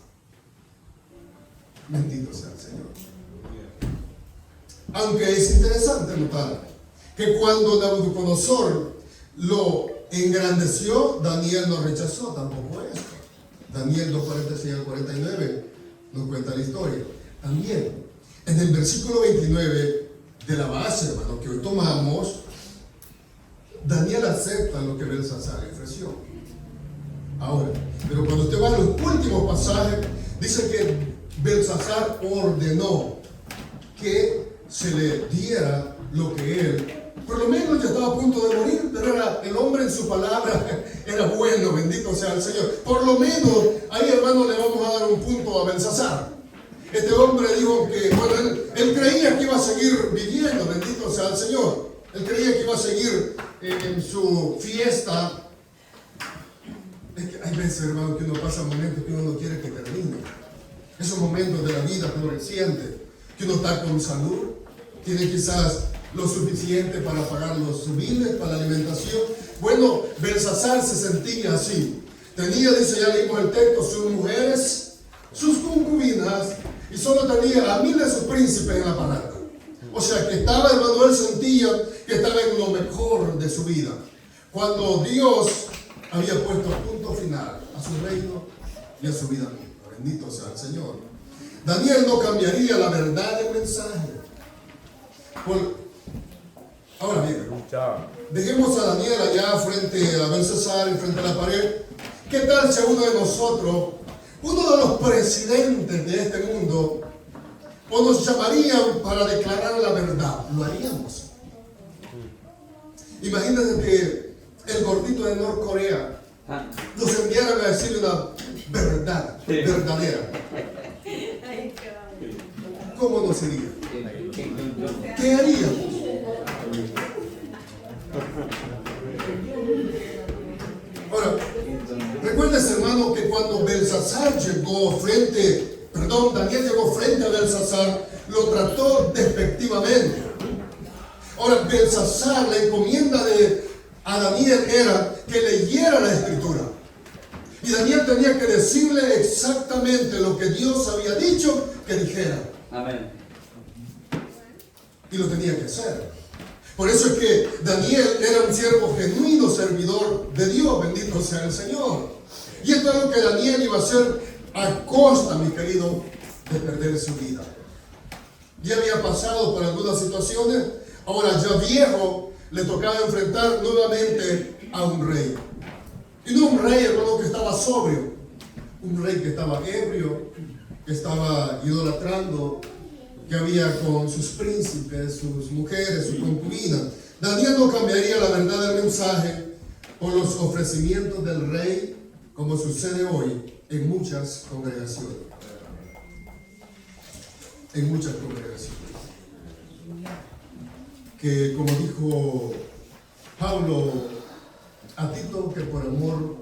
Bendito sea el Señor. Aunque es interesante notar que cuando Nabucodonosor lo engrandeció, Daniel no rechazó tampoco esto. Daniel 2:46 al 49 nos cuenta la historia. También en el versículo 29 de la base, hermano, que hoy tomamos, Daniel acepta lo que Belsasar le ofreció. Ahora, pero cuando usted va a los últimos pasajes, dice que Belsasar ordenó que se le diera lo que él, por lo menos ya estaba a punto de morir, pero era el hombre en su palabra, era bueno, bendito sea el Señor. Por lo menos, ahí hermano le vamos a dar un punto a Belsasar. Este hombre dijo que, bueno, él creía que iba a seguir viviendo, bendito sea el Señor. Él creía que iba a seguir en su fiesta. Es que hay veces, hermano, que uno pasa momentos que uno no quiere que termine. Esos momentos de la vida floreciente, que uno está con salud, tiene quizás lo suficiente para pagar los biles, para la alimentación. Bueno, Belsasar se sentía así. Tenía, dice, ya leímos el texto, sus mujeres, sus concubinas, y solo tenía a 1000 de sus príncipes en la parada. O sea que estaba, hermano, él sentía que estaba en lo mejor de su vida. Cuando Dios había puesto punto final a su reino y a su vida misma. Bendito sea el Señor. Daniel no cambiaría la verdad del mensaje. Ahora bien, dejemos a Daniel allá frente a Belsasar, frente a la pared. ¿Qué tal si uno de nosotros, uno de los presidentes de este mundo, o nos llamarían para declarar la verdad? ¿Lo haríamos? Imagínense que el gordito de Norcorea nos enviaran a decir una verdad verdadera. ¿Cómo nos iría? ¿Qué haríamos? Ahora, recuerdes, hermano, que cuando Daniel llegó frente a Belsasar, lo trató despectivamente. Ahora, Belsasar, la encomienda a Daniel era que leyera la escritura. Y Daniel tenía que decirle exactamente lo que Dios había dicho que dijera. Amén. Y lo tenía que hacer. Por eso es que Daniel era un siervo genuino, servidor de Dios, bendito sea el Señor. Y esto es lo que Daniel iba a hacer a costa, mi querido, de perder su vida. Ya había pasado por algunas situaciones, ahora ya viejo, le tocaba enfrentar nuevamente a un rey. Y no un rey, hermano, que estaba sobrio, un rey que estaba ebrio, que estaba idolatrando, que había con sus príncipes, sus mujeres, sus concubinas. Daniel no cambiaría la verdad del mensaje por los ofrecimientos del rey, como sucede hoy en muchas congregaciones. En muchas congregaciones. Que, como dijo Pablo a Tito, que por amor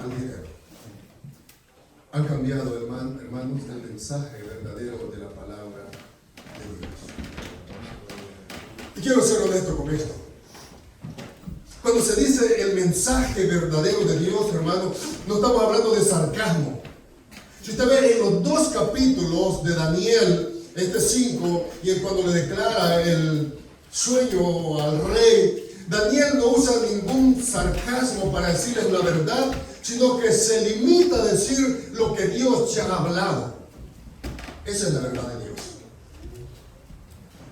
al dinero han cambiado, hermanos, el mensaje verdadero de la palabra de Dios. quiero ser honesto con esto. Cuando se dice el mensaje verdadero de Dios, hermano, no estamos hablando de sarcasmo. Si usted ve en los 2 capítulos de Daniel, 5, y cuando le declara el sueño al rey, Daniel no usa ningún sarcasmo para decirles la verdad, sino que se limita a decir lo que Dios ya ha hablado. Esa es la verdad de Dios.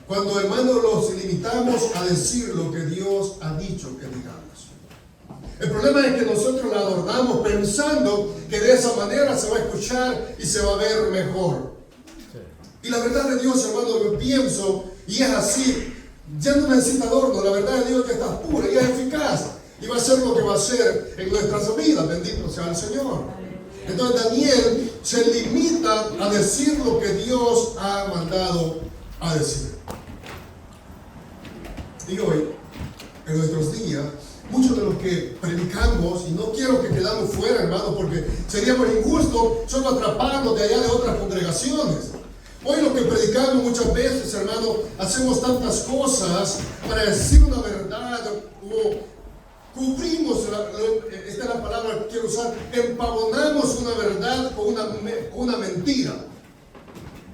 Cuando, hermanos, los limitamos a decir lo que Dios ha dicho que digamos. El problema es que nosotros la adornamos pensando que de esa manera se va a escuchar y se va a ver mejor. Y la verdad de Dios, hermano, yo pienso, y es así, ya no necesita adorno. La verdad de Dios ya está pura y es eficaz. Y va a ser lo que va a hacer en nuestras vidas. Bendito sea el Señor. Entonces Daniel se limita a decir lo que Dios ha mandado a decir. Y hoy, en nuestros días, muchos de los que predicamos, y no quiero que quedamos fuera, hermano, porque seríamos injustos solo atraparnos de allá de otras congregaciones. Hoy lo que predicamos muchas veces, hermano, hacemos tantas cosas para decir una verdad, o cubrimos, esta es la palabra que quiero usar, empavonamos una verdad con una mentira,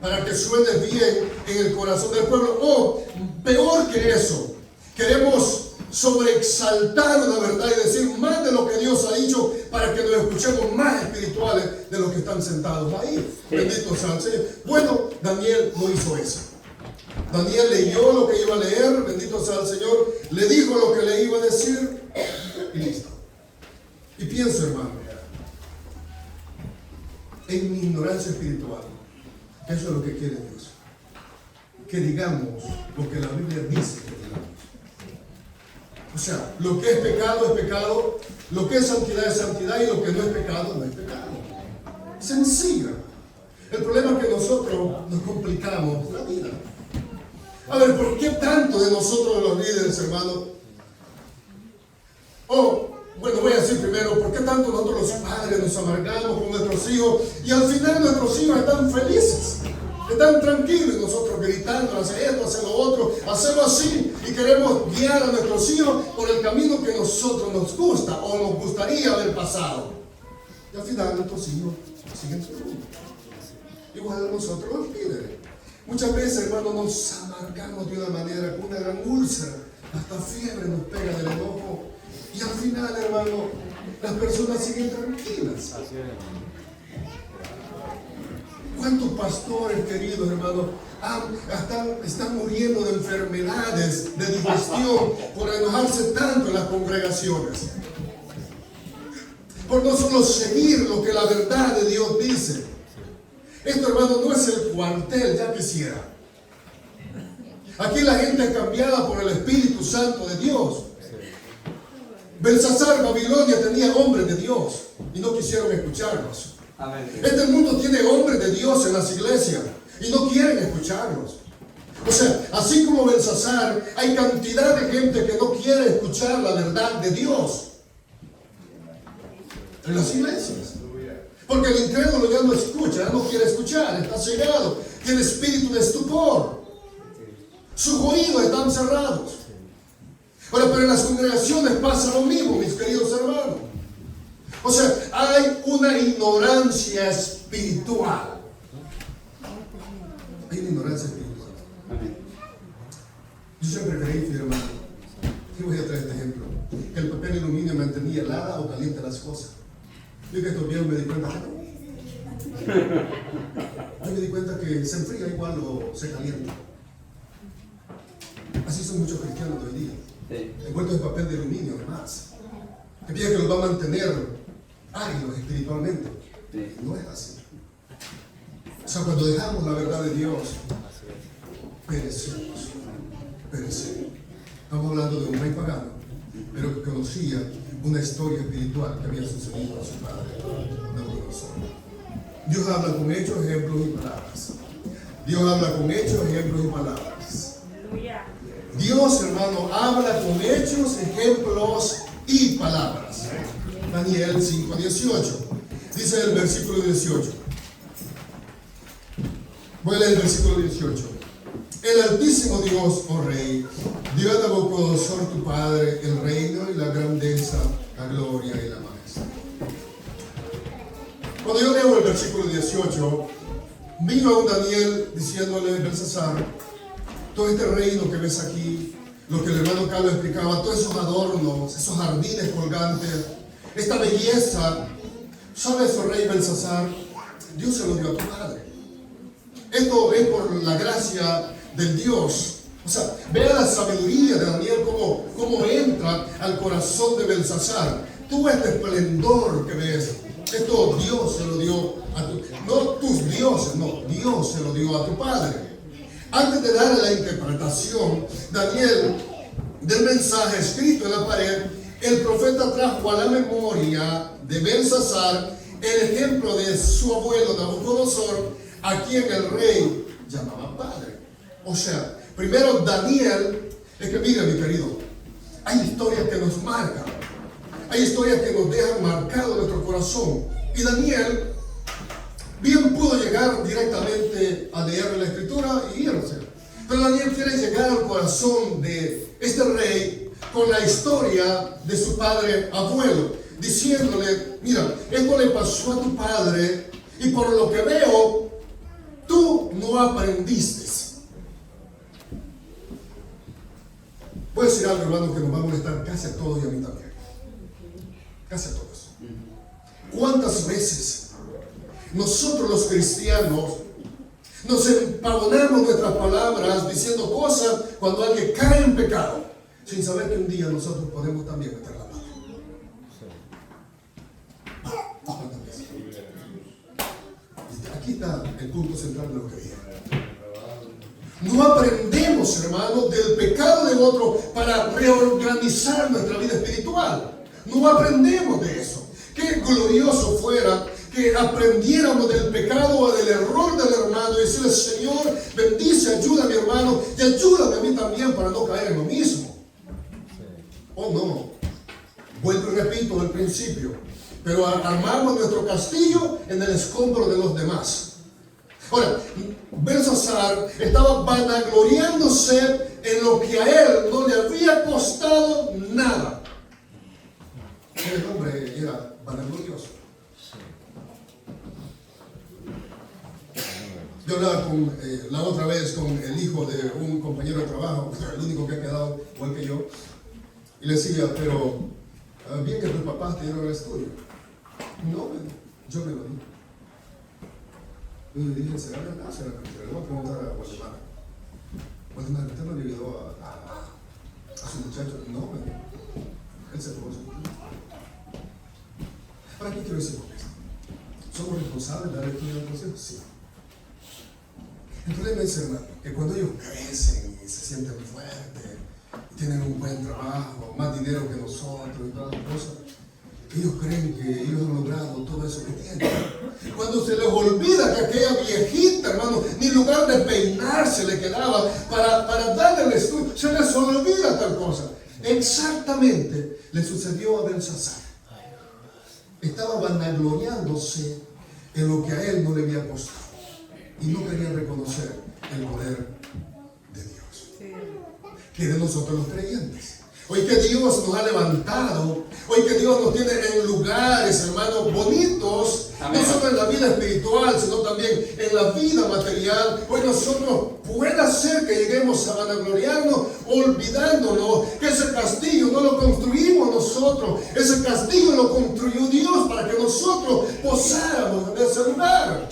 para que suene bien en el corazón del pueblo. O peor que eso, queremos sobreexaltar una verdad y decir más de lo que Dios ha dicho para que nos escuchemos más espirituales de los que están sentados ahí. Sí. Bendito sea el Señor. Bueno, Daniel no hizo eso. Daniel leyó lo que iba a leer, bendito sea el Señor, le dijo lo que le iba a decir y listo. Y pienso, hermano, en mi ignorancia espiritual, que eso es lo que quiere Dios, que digamos lo que la Biblia dice que digamos. O sea, lo que es pecado, lo que es santidad, y lo que no es pecado, no es pecado. Sencillo. El problema es que nosotros nos complicamos la vida. A ver, ¿por qué tanto de nosotros los líderes, hermano? Bueno, voy a decir primero, ¿por qué tanto nosotros los padres nos amargamos con nuestros hijos y al final nuestros hijos están felices? Están tranquilos y nosotros gritando, hace esto, hace lo otro, hacemos así y queremos guiar a nuestros hijos por el camino que a nosotros nos gusta o nos gustaría haber pasado. Y al final nuestros hijos siguen su rumbo. Igual a nosotros los líderes. Muchas veces, hermano, nos amargamos de una manera, con una gran úlcera, hasta fiebre nos pega del enojo. Y al final, hermano, las personas siguen tranquilas. ¿Cuántos pastores queridos, hermanos, están muriendo de enfermedades, de digestión, por enojarse tanto en las congregaciones? Por no solo seguir lo que la verdad de Dios dice. Esto, hermano, no es el cuartel, ya quisiera. Aquí la gente es cambiada por el Espíritu Santo de Dios. Belsasar, Babilonia, tenía hombres de Dios y no quisieron escucharlos. Este mundo tiene hombres de Dios en las iglesias y no quieren escucharlos. O sea, así como Belsasar, hay cantidad de gente que no quiere escuchar la verdad de Dios en las iglesias. Porque el incrédulo ya no escucha, ya no quiere escuchar, está cegado, tiene espíritu de estupor. Sus oídos están cerrados. Ahora, pero en las congregaciones pasa lo mismo, mis queridos hermanos. O sea, hay una ignorancia espiritual. Hay una ignorancia espiritual. Yo siempre creí, hermano, y voy a traer este ejemplo, que el papel aluminio mantenía helada o caliente las cosas. Yo que estos días me di cuenta que no. Yo me di cuenta que se enfría igual o se calienta. Así son muchos cristianos de hoy día. Sí. Envueltos en papel de aluminio, además. Que piensan que los va a mantener áridos espiritualmente. Sí. No es así. O sea, cuando dejamos la verdad de Dios, perecemos. Estamos hablando de un rey pagano, pero que conocía una historia espiritual que había sucedido a su padre, Nabucodonosor. Dios habla con hechos, ejemplos y palabras. Dios habla con hechos, ejemplos y palabras. Dios, hermano, habla con hechos, ejemplos y palabras. Daniel 5:18. Dice el versículo 18. Voy a leer el versículo 18. el Altísimo Dios, oh Rey, dio a Nabucodonosor tu padre el reino y la grandeza, la gloria y la majestad. Cuando yo leo el versículo 18, miro a un Daniel diciéndole a Belsasar, todo este reino que ves aquí, lo que el hermano Carlos explicaba, todos esos adornos, esos jardines colgantes, esta belleza, ¿sabes, oh Rey Belsasar? Dios se lo dio a tu padre. Esto es por la gracia del Dios. O sea, vea la sabiduría de Daniel, cómo entra al corazón de Belsasar. Tú este esplendor que ves, esto Dios se lo dio a tu, no tus dioses, no, Dios se lo dio a tu padre. Antes de dar la interpretación, Daniel, del mensaje escrito en la pared, el profeta trajo a la memoria de Belsasar el ejemplo de su abuelo Nabucodonosor, a quien el rey llamaba padre. O sea, primero Daniel, es que mira mi querido, hay historias que nos marcan, hay historias que nos dejan marcado nuestro corazón. Y Daniel bien pudo llegar directamente a leer la escritura y irse. Pero Daniel quiere llegar al corazón de este rey con la historia de su padre abuelo, diciéndole, mira, esto le pasó a tu padre y por lo que veo, tú no aprendiste. Voy a decir algo, hermano, que nos va a molestar casi a todos y a mí también. Casi a todos. ¿Cuántas veces nosotros los cristianos nos empavonamos nuestras palabras diciendo cosas cuando alguien cae en pecado, sin saber que un día nosotros podemos también meter la mano? ¿Cuántas veces? Aquí está el punto central de lo que dije. No aprendemos, hermanos, del pecado del otro para reorganizar nuestra vida espiritual. No aprendemos de eso. Qué glorioso fuera que aprendiéramos del pecado o del error del hermano y decirle, Señor, bendice, ayuda a mi hermano y ayúdame a mí también para no caer en lo mismo. Oh no, vuelvo y repito del principio, pero armamos nuestro castillo en el escombro de los demás. Ahora, Belsasar estaba vanagloriándose en lo que a él no le había costado nada. El hombre era vanaglorioso. Yo hablaba la otra vez con el hijo de un compañero de trabajo, el único que ha quedado igual que yo, y le decía, pero bien que tus papás te dieron el estudio. No, yo me lo di. Y le dije, ¿será verdad? ¿Será mentira? Le voy a preguntar a Guatemala. Guatemala, ¿usted no le ayudó a su muchacho? No, él se fue a su muchacho. ¿Para qué quiero decir con esto? ¿Somos responsables de dar estudio a nuestros hijos? Sí. El problema es, hermano, que cuando ellos crecen y se sienten fuertes, y tienen un buen trabajo, más dinero que nosotros y todas las cosas, ellos creen que ellos han logrado todo eso que tienen. Cuando se les olvida que aquella viejita, hermano, ni lugar de peinarse le quedaba para darle el estudio, se les olvida tal cosa. Exactamente le sucedió a Belsasar. Estaba vanagloriándose en lo que a él no le había costado y no quería reconocer el poder de Dios. Que de nosotros los creyentes. Hoy que Dios nos ha levantado, hoy que Dios nos tiene en lugares, hermanos, bonitos, no solo en la vida espiritual, sino también en la vida material. Hoy nosotros puede ser que lleguemos a vanagloriarnos, olvidándonos que ese castillo no lo construimos nosotros, ese castillo lo construyó Dios para que nosotros posáramos en ese lugar.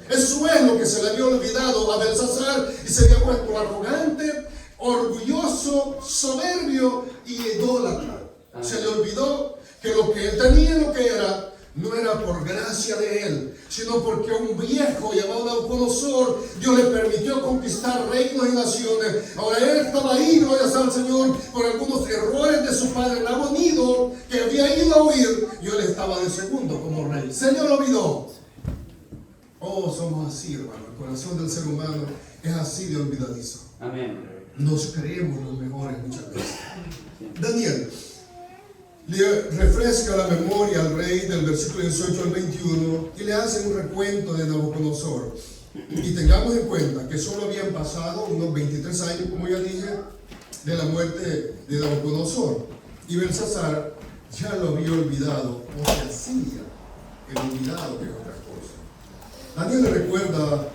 Eso es lo que se le había olvidado a Belsasar y se había puesto arrogante, orgulloso, soberbio y idólatra. Se le olvidó que lo que él tenía, lo que era, no era por gracia de él, sino porque un viejo llamado Nabucodonosor, Dios le permitió conquistar reinos y naciones. Ahora él estaba ahí, gloria al Señor, por algunos errores de su padre Nabonido, que había ido a huir, y él estaba de segundo como rey. Se le olvidó. Oh, somos así, hermano. El corazón del ser humano es así de olvidadizo. Amén. Nos creemos los mejores muchas veces. Daniel le refresca la memoria al rey del versículo 18 al 21 y le hace un recuento de Nabucodonosor. Y tengamos en cuenta que solo habían pasado unos 23 años, como ya dije, de la muerte de Nabucodonosor. Y Belsasar ya lo había olvidado, o se hacía el olvidado de otra cosa. Daniel le recuerda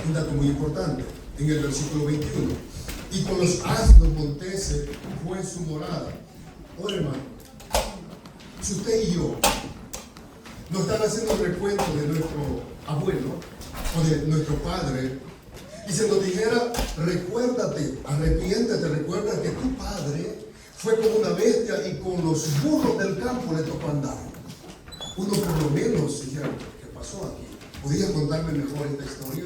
un dato muy importante en el versículo 21. Y con los asnos montese fue su morada. Ahora, hermano, si usted y yo nos están haciendo un recuento de nuestro abuelo o de nuestro padre, y se nos dijera, recuérdate, arrepiéntete, recuerda que tu padre fue como una bestia y con los burros del campo le tocó andar. Uno por lo menos dijera, ¿qué pasó aquí? ¿Podría contarme mejor esta historia?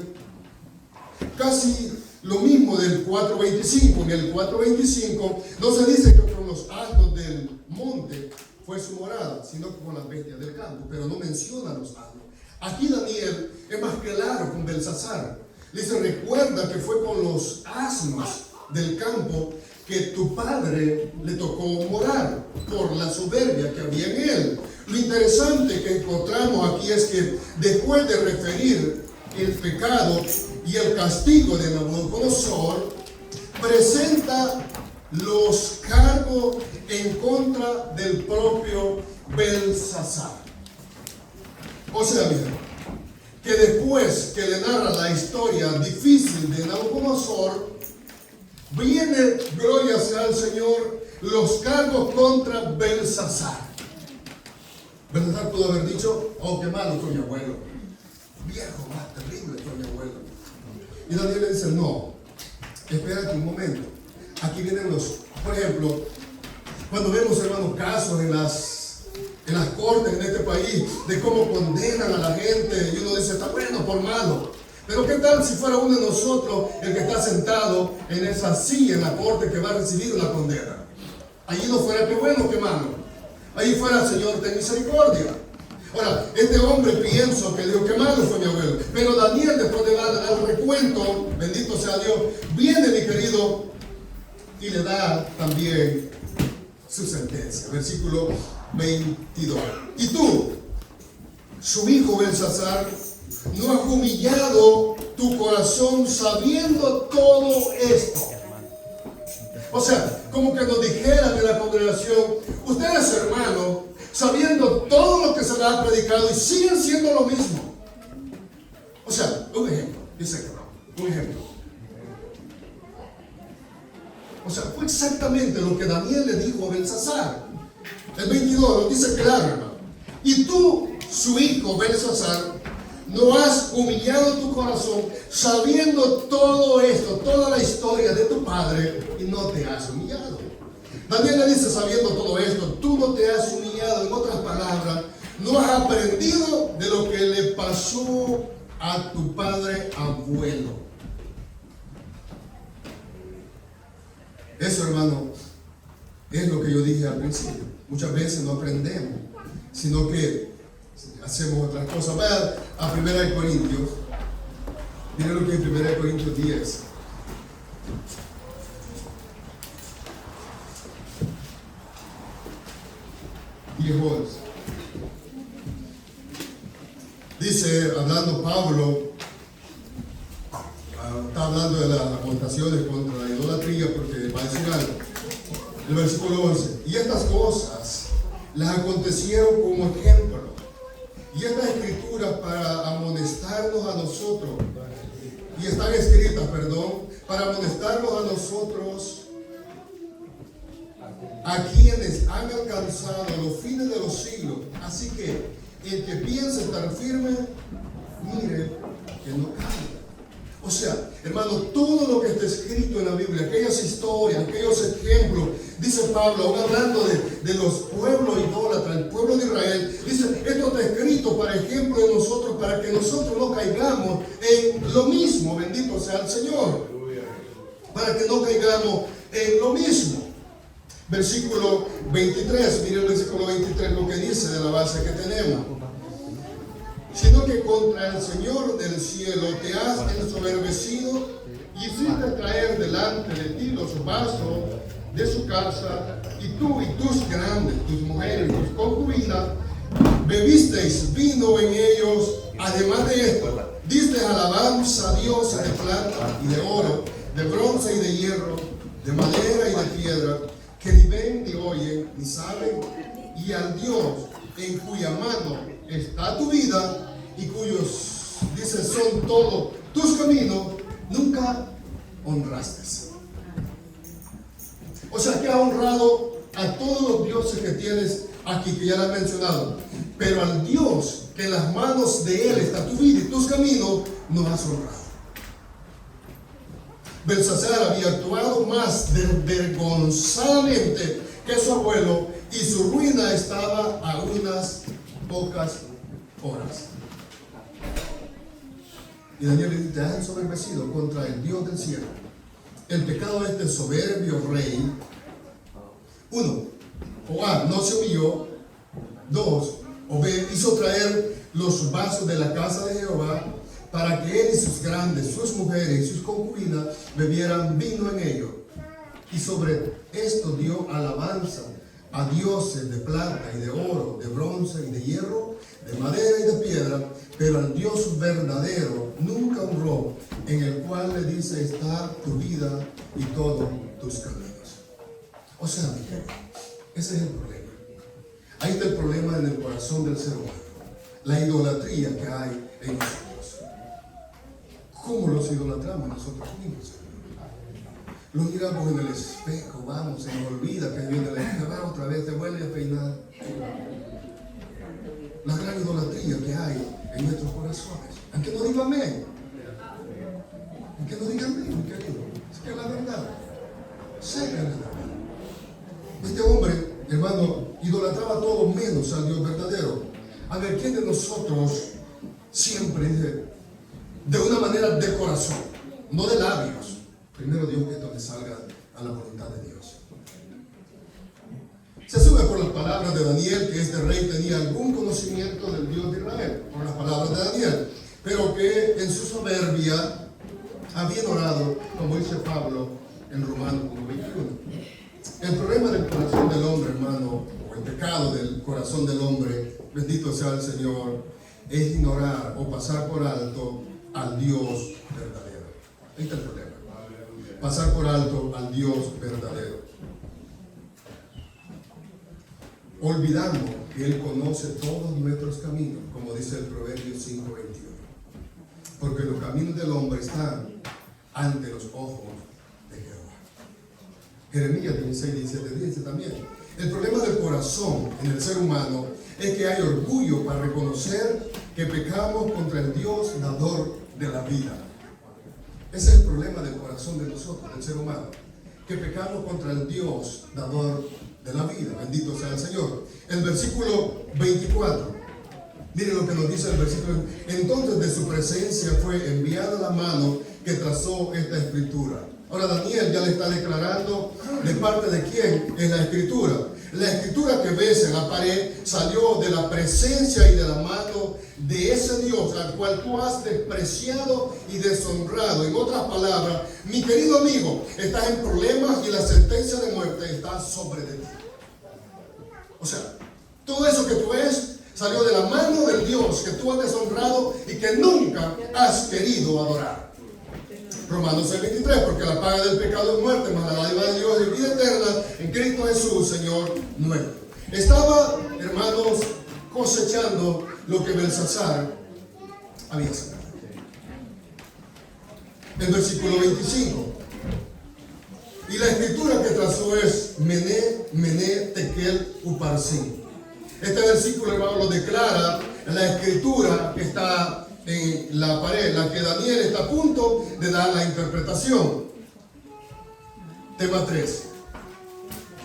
Casi lo mismo del 4.25. En el 4.25 no se dice que con los asnos del monte fue su morada, sino que con las bestias del campo, pero no menciona los asnos. Aquí Daniel es más claro con Belsasar. Le dice, recuerda que fue con los asnos del campo que tu padre le tocó morar por la soberbia que había en él. Lo interesante que encontramos aquí es que después de referir el pecado y el castigo de Nabucodonosor, presenta los cargos en contra del propio Belsasar. O sea, mira, que después que le narra la historia difícil de Nabucodonosor, viene, gloria sea al Señor, los cargos contra Belsasar. Belsasar pudo haber dicho, oh, qué malo fue mi abuelo, viejo, más terrible fue mi abuelo. Y Daniel le dice, no, espérate un momento. Aquí vienen los, por ejemplo, cuando vemos, hermanos, casos en las cortes en este país, de cómo condenan a la gente, y uno dice, está bueno por malo. Pero ¿qué tal si fuera uno de nosotros el que está sentado en esa silla en la corte que va a recibir una condena? Allí no fuera qué bueno, qué malo. Ahí fuera, Señor, ten misericordia. Ahora, este hombre pienso que dijo, qué malo fue mi abuelo. Pero Daniel, después de dar el recuento, bendito sea Dios, viene, mi querido, y le da también su sentencia. Versículo 22. Y tú, su hijo Belsasar, no has humillado tu corazón sabiendo todo esto. O sea, como que nos dijeran en la congregación, ustedes, hermanos, sabiendo todo lo que se les ha predicado y siguen siendo lo mismo. O sea, un ejemplo, dice que no, un ejemplo. O sea, fue exactamente lo que Daniel le dijo a Belsasar. El 22 lo dice claro, hermano. Y tú, su hijo Belsasar, no has humillado tu corazón sabiendo todo esto, toda la historia de tu padre, y no te has humillado. Daniel le dice, sabiendo todo esto, tú no te has humillado. En otras palabras, no has aprendido de lo que le pasó a tu padre abuelo. Eso, hermano, es lo que yo dije al principio. Muchas veces no aprendemos, sino que hacemos otras cosas. Vaya a 1 Corintios. Miren lo que es 1 Corintios 10. Dice, hablando Pablo, está hablando de las amonestaciones contra la idolatría, porque va a decir algo. El versículo 11. Y estas cosas las acontecieron como ejemplo. Y estas escrituras para amonestarnos a nosotros, y están escritas, para amonestarnos a nosotros, a quienes han alcanzado los fines de los siglos. Así que el que piensa estar firme, mire que no caiga. O sea, hermano, todo lo que está escrito en la Biblia, aquellas historias, aquellos ejemplos, dice Pablo, aún hablando de los pueblos idólatras, el pueblo de Israel, dice, esto está escrito para ejemplo de nosotros, para que nosotros no caigamos en lo mismo, bendito sea el Señor, para que no caigamos en lo mismo. Versículo 23, miren el versículo 23 lo que dice de la base que tenemos. Sino que contra el Señor del cielo te has ensoberbecido y hiciste traer delante de ti los vasos de su casa, y tú y tus grandes, tus mujeres, tus concubinas, bebisteis vino en ellos Además de esto, diste alabanza a dioses de plata y de oro, de bronce y de hierro, de madera y de piedra, que ni ven ni oyen ni saben, y al Dios en cuya mano está tu vida y cuyos, dice, son todos tus caminos, nunca honraste. O sea que ha honrado a todos los dioses que tienes aquí, que ya lo he mencionado, pero al Dios que en las manos de Él está tu vida y tus caminos, no has honrado. Belsasar había actuado más vergonzadamente que su abuelo, y su ruina estaba a unas pocas horas. Y Daniel le dice: te has ensoberbecido contra el Dios del cielo. El pecado de este soberbio rey, uno, o A, no se humilló. Dos, o B, hizo traer los vasos de la casa de Jehová para que él y sus grandes, sus mujeres y sus concubinas bebieran vino en ellos. Y sobre esto dio alabanza a dioses de plata y de oro, de bronce y de hierro, de madera y de piedra, pero al Dios verdadero nunca honró, en el cual le dice: está tu vida y todos tus caminos. O sea, ese es el problema. Ahí está el problema en el corazón del ser humano, la idolatría que hay en nosotros. ¿Cómo los idolatramos nosotros mismos? Los miramos en el espejo, vamos, se nos olvida que viene la hija, va otra vez, te vuelve a peinar. La gran idolatría que hay en nuestros corazones. Aunque no diga amén. Aunque no diga amén, mi querido. Es que es la verdad. Sé que es la verdad. Este hombre, hermano, idolatraba todo menos al Dios verdadero. A ver, ¿quién de nosotros siempre dice de una manera de corazón, no de labios? Primero Dios, que esto le salga a la voluntad de Dios. Se asume por las palabras de Daniel que este rey tenía algún conocimiento del Dios de Israel, por las palabras de Daniel, pero que en su soberbia había orado, como dice Pablo en Romanos 1:21. El problema del corazón del hombre, hermano, o el pecado del corazón del hombre, bendito sea el Señor, es ignorar o pasar por alto al Dios verdadero. Ahí está el problema. Pasar por alto al Dios verdadero. Olvidando que Él conoce todos nuestros caminos, como dice el Proverbio 5:21. Porque los caminos del hombre están ante los ojos de Jehová. Jeremías 16:17 dice también: el problema del corazón en el ser humano es que hay orgullo para reconocer que pecamos contra el Dios dador de la vida. Ese es el problema del corazón de nosotros, del ser humano, que pecamos contra el Dios dador de la vida. Bendito sea el Señor. El versículo 24, miren lo que nos dice el versículo: entonces de su presencia fue enviada la mano que trazó esta escritura. Ahora Daniel ya le está declarando de parte de quién es la escritura. La escritura que ves en la pared salió de la presencia y de la mano de ese Dios al cual tú has despreciado y deshonrado. En otras palabras, mi querido amigo, estás en problemas y la sentencia de muerte está sobre de ti. O sea, todo eso que tú ves salió de la mano del Dios que tú has deshonrado y que nunca has querido adorar. Romanos 6:23, porque la paga del pecado es muerte, mas la dádiva de Dios es vida eterna en Cristo Jesús, Señor nuestro. Estaba, hermanos, cosechando lo que Belsasar había sembrado. El versículo 25. Y la escritura que trazó es Mené, Mené, Tekel, Uparsin. Este versículo, hermano, lo declara la escritura que está en la pared, la que Daniel está a punto de dar la interpretación. Tema 3.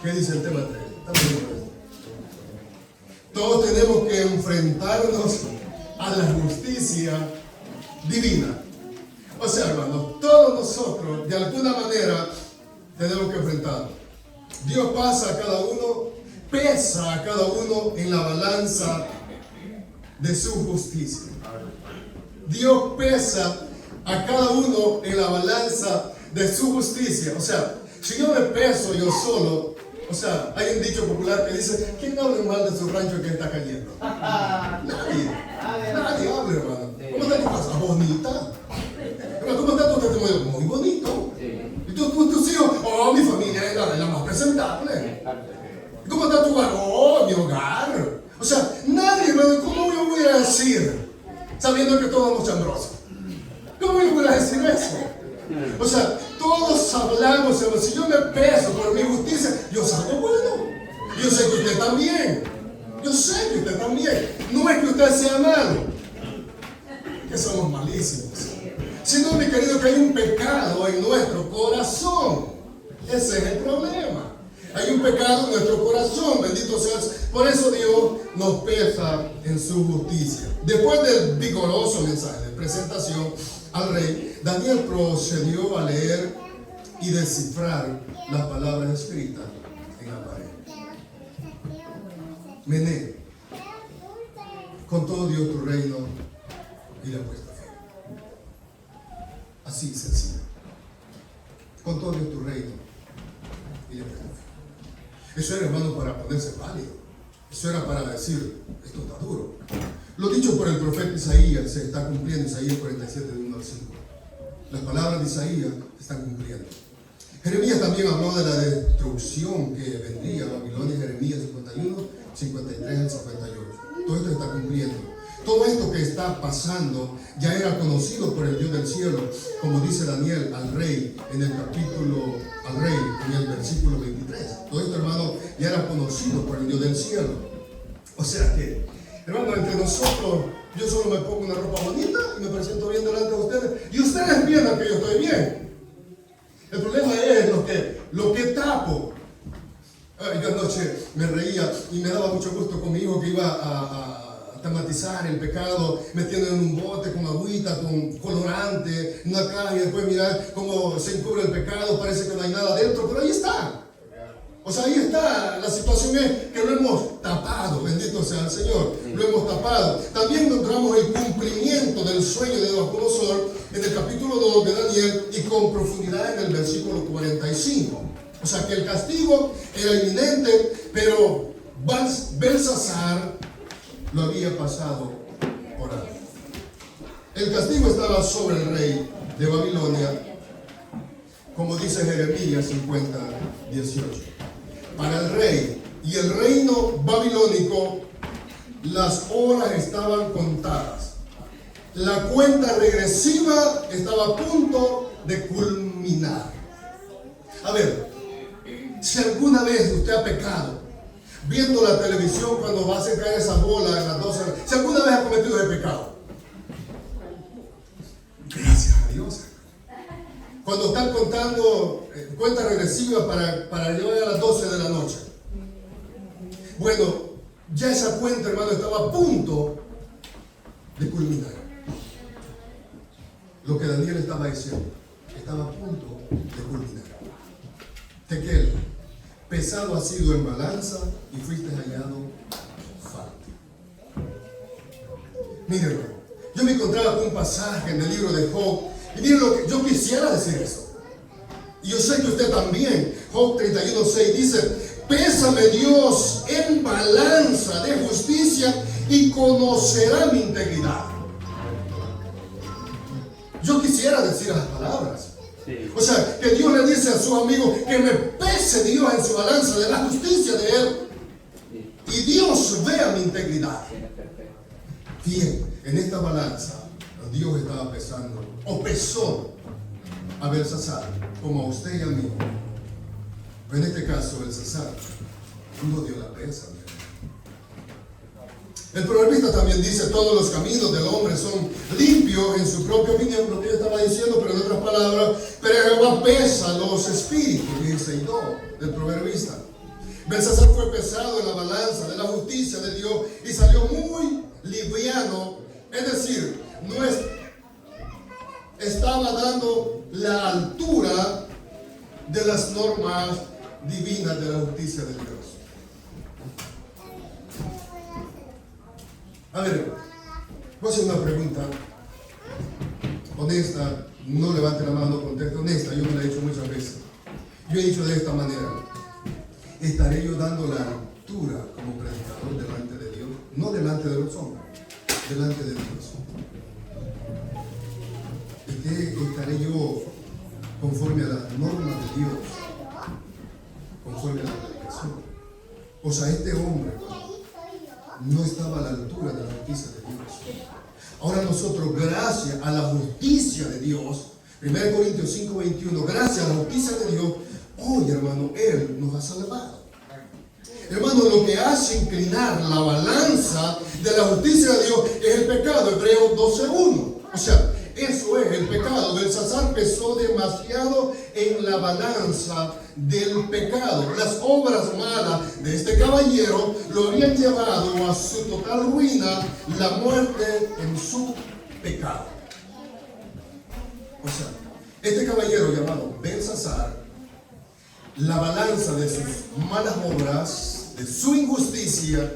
¿Qué dice el tema 3? Todos tenemos que enfrentarnos a la justicia divina. O sea, hermanos, todos nosotros de alguna manera tenemos que enfrentarnos. Dios pasa a cada uno, pesa a cada uno en la balanza de su justicia. Dios pesa a cada uno en la balanza de su justicia. O sea, si yo me peso yo solo, o sea, hay un dicho popular que dice: ¿quién habla mal de su rancho que está cayendo? Nadie habla, hermano. muy bonito. Sí. Y tus hijos, oh, mi familia es la más presentable. ¿Cómo está tu hogar? Oh, mi hogar. O sea, nadie, hermano, ¿cómo yo voy a decir? Sabiendo que todos somos chambrosos. ¿Cómo yo voy a decir eso? O sea, todos hablamos, hermano, si yo me peso por mi justicia, yo salgo bueno. Yo sé que usted también. Yo sé que usted también. No es que usted sea malo, que somos malísimos. Sino, mi querido, que hay un pecado en nuestro corazón. Ese es el problema. Hay un pecado en nuestro corazón, bendito seas. Por eso Dios nos pesa en su justicia. Después del vigoroso mensaje de presentación al rey, Daniel procedió a leer y descifrar las palabras escritas en la pared. Mené, con todo Dios tu reino y la puesta fe. Así sencillo. Con todo Dios tu reino y la puesta fe. Eso era, hermano, para ponerse pálido. Eso era para decir, esto está duro. Lo dicho por el profeta Isaías se está cumpliendo, Isaías 47, de 1 al 5. Las palabras de Isaías se están cumpliendo. Jeremías también habló de la destrucción que vendría a Babilonia, Jeremías 51, 53 al 58. Todo esto se está cumpliendo. Todo esto que está pasando ya era conocido por el Dios del cielo, como dice Daniel al rey en el capítulo, al rey en el versículo 23. Todo esto, hermano, ya era conocido por el Dios del cielo. O sea que, hermano, entre nosotros, yo solo me pongo una ropa bonita y me presento bien delante de ustedes, y ustedes piensan que yo estoy bien. El problema es lo que tapo. Yo anoche me reía y me daba mucho gusto con mi hijo que iba a tematizar el pecado, metiendo en un bote con agüita, con colorante, en una caja, y después mirar cómo se encubre el pecado, parece que no hay nada dentro, pero ahí está. O sea, ahí está. La situación es que lo hemos tapado, bendito sea el Señor, lo hemos tapado. También encontramos el cumplimiento del sueño de Nabucodonosor en el capítulo 2 de Daniel y con profundidad en el versículo 45. O sea que el castigo era inminente, pero Belsasar lo había pasado por alto. El castigo estaba sobre el rey de Babilonia, como dice Jeremías 50, 18. Para el rey y el reino babilónico, las horas estaban contadas. La cuenta regresiva estaba a punto de culminar. A ver, si alguna vez usted ha pecado, viendo la televisión cuando va a hacer caer esa bola en las 12 horas, si alguna vez ha cometido ese pecado, gracias a Dios. Cuando están contando cuenta regresiva para llegar a las 12 de la noche. Bueno, ya esa cuenta, hermano, estaba a punto de culminar. Lo que Daniel estaba diciendo, estaba a punto de culminar. Tequel, pesado ha sido en balanza y fuiste hallado falto. Mire, hermano, yo me encontraba con un pasaje en el libro de Job, y miren lo que yo quisiera decir eso. Y yo sé que usted también. Job 31:6 dice: pésame Dios en balanza de justicia y conocerá mi integridad. Yo quisiera decir las palabras. Sí. O sea, que Dios le dice a sus amigos que me pese Dios en su balanza de la justicia de Él. Y Dios vea mi integridad. Bien, en esta balanza Dios estaba pesando, o pesó a Belsasar, como a usted y a mí. Pero en este caso, Belsasar no dio la pesa. El proverbista también dice: todos los caminos del hombre son limpios en su propia opinión, lo que yo estaba diciendo, pero en otras palabras, pero Jehová pesa los espíritus, dice Idó, del proverbista. Belsasar fue pesado en la balanza de la justicia de Dios y salió muy liviano, es decir, no estaba dando la altura de las normas divinas de la justicia de Dios. A ver, voy a hacer una pregunta honesta, no levante la mano, conteste honesta, yo me la he hecho muchas veces. Yo he dicho de esta manera: ¿estaré yo dando la altura como predicador delante de Dios? No delante de los hombres, delante de Dios. ¿Estaré yo conforme a la norma de Dios, conforme a la predicación. O sea, este hombre no estaba a la altura de la justicia de Dios. Ahora nosotros, gracias a la justicia de Dios, 1 Corintios 5:21, gracias a la justicia de Dios, hoy, hermano, Él nos ha salvado. Hermano, lo que hace inclinar la balanza de la justicia de Dios es el pecado, Hebreos 12:1. O sea, eso es el pecado. Belsasar pesó demasiado en la balanza del pecado. Las obras malas de este caballero lo habían llevado a su total ruina, la muerte en su pecado. O sea, este caballero llamado Belsasar, la balanza de sus malas obras, de su injusticia,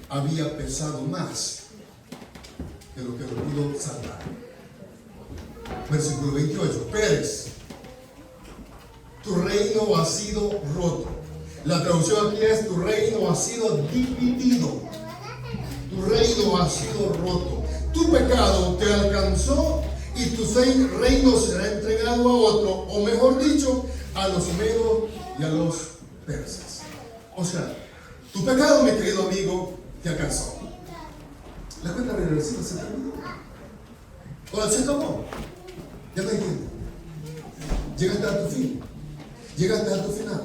había pesado más que lo que lo pudo salvar. Versículo 28. Pérez, tu reino ha sido roto. La traducción aquí es: tu reino ha sido dividido. Tu reino ha sido roto. Tu pecado te alcanzó y tu reino será entregado a otro, o mejor dicho, a los medos y a los persas. O sea, tu pecado, mi querido amigo, te alcanzó. La cuenta regresiva se terminó. O se acabó. Ya te entiendo. Llegaste a tu fin. Llegaste a tu final.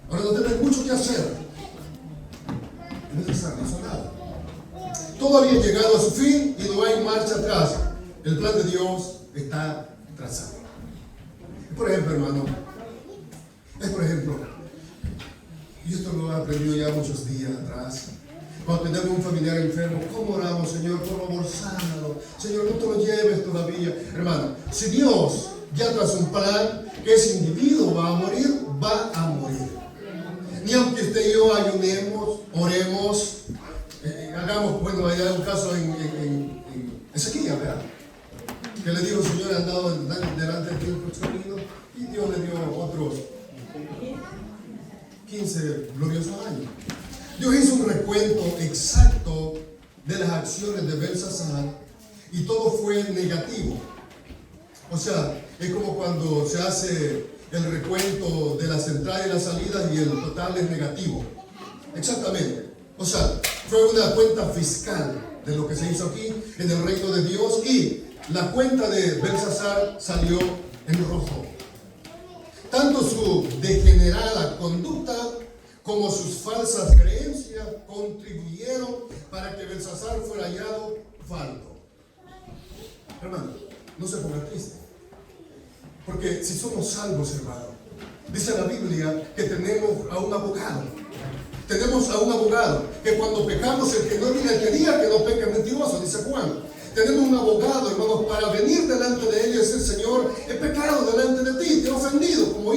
Ahora no tienes mucho que hacer. No es necesario, no hizo nada. Todo había llegado a su fin y no hay marcha atrás. El plan de Dios está trazado. Por ejemplo, hermano, y esto lo he aprendido ya muchos días atrás. Cuando tenemos un familiar enfermo, ¿cómo oramos? Señor, por favor, sánalo. Señor, no te lo lleves todavía. Hermano, si Dios ya traza un plan que ese individuo va a morir, va a morir. Ni aunque usted y yo ayunemos, oremos, hagamos, bueno, hay un caso en Ezequiel, ¿verdad? Que le dijo: Señor, han dado delante de ti el camino, y Dios le dio otros 15 gloriosos años. Dios hizo un recuento exacto de las acciones de Belsasar y todo fue negativo. O sea, es como cuando se hace el recuento de las entradas y las salidas y el total es negativo. Exactamente. O sea, fue una cuenta fiscal de lo que se hizo aquí en el reino de Dios, y la cuenta de Belsasar salió en rojo. Tanto su degenerada conducta como sus falsas creencias contribuyeron para que Belsasar fuera hallado falto. Hermano, no se ponga triste, porque si somos salvos, hermano, dice la Biblia que tenemos a un abogado. Tenemos a un abogado que cuando pecamos, el que diga que no peca es mentiroso, dice Juan. Tenemos un abogado, hermanos, para venir delante de él y decir: Señor, he pecado delante de ti, te he ofendido, como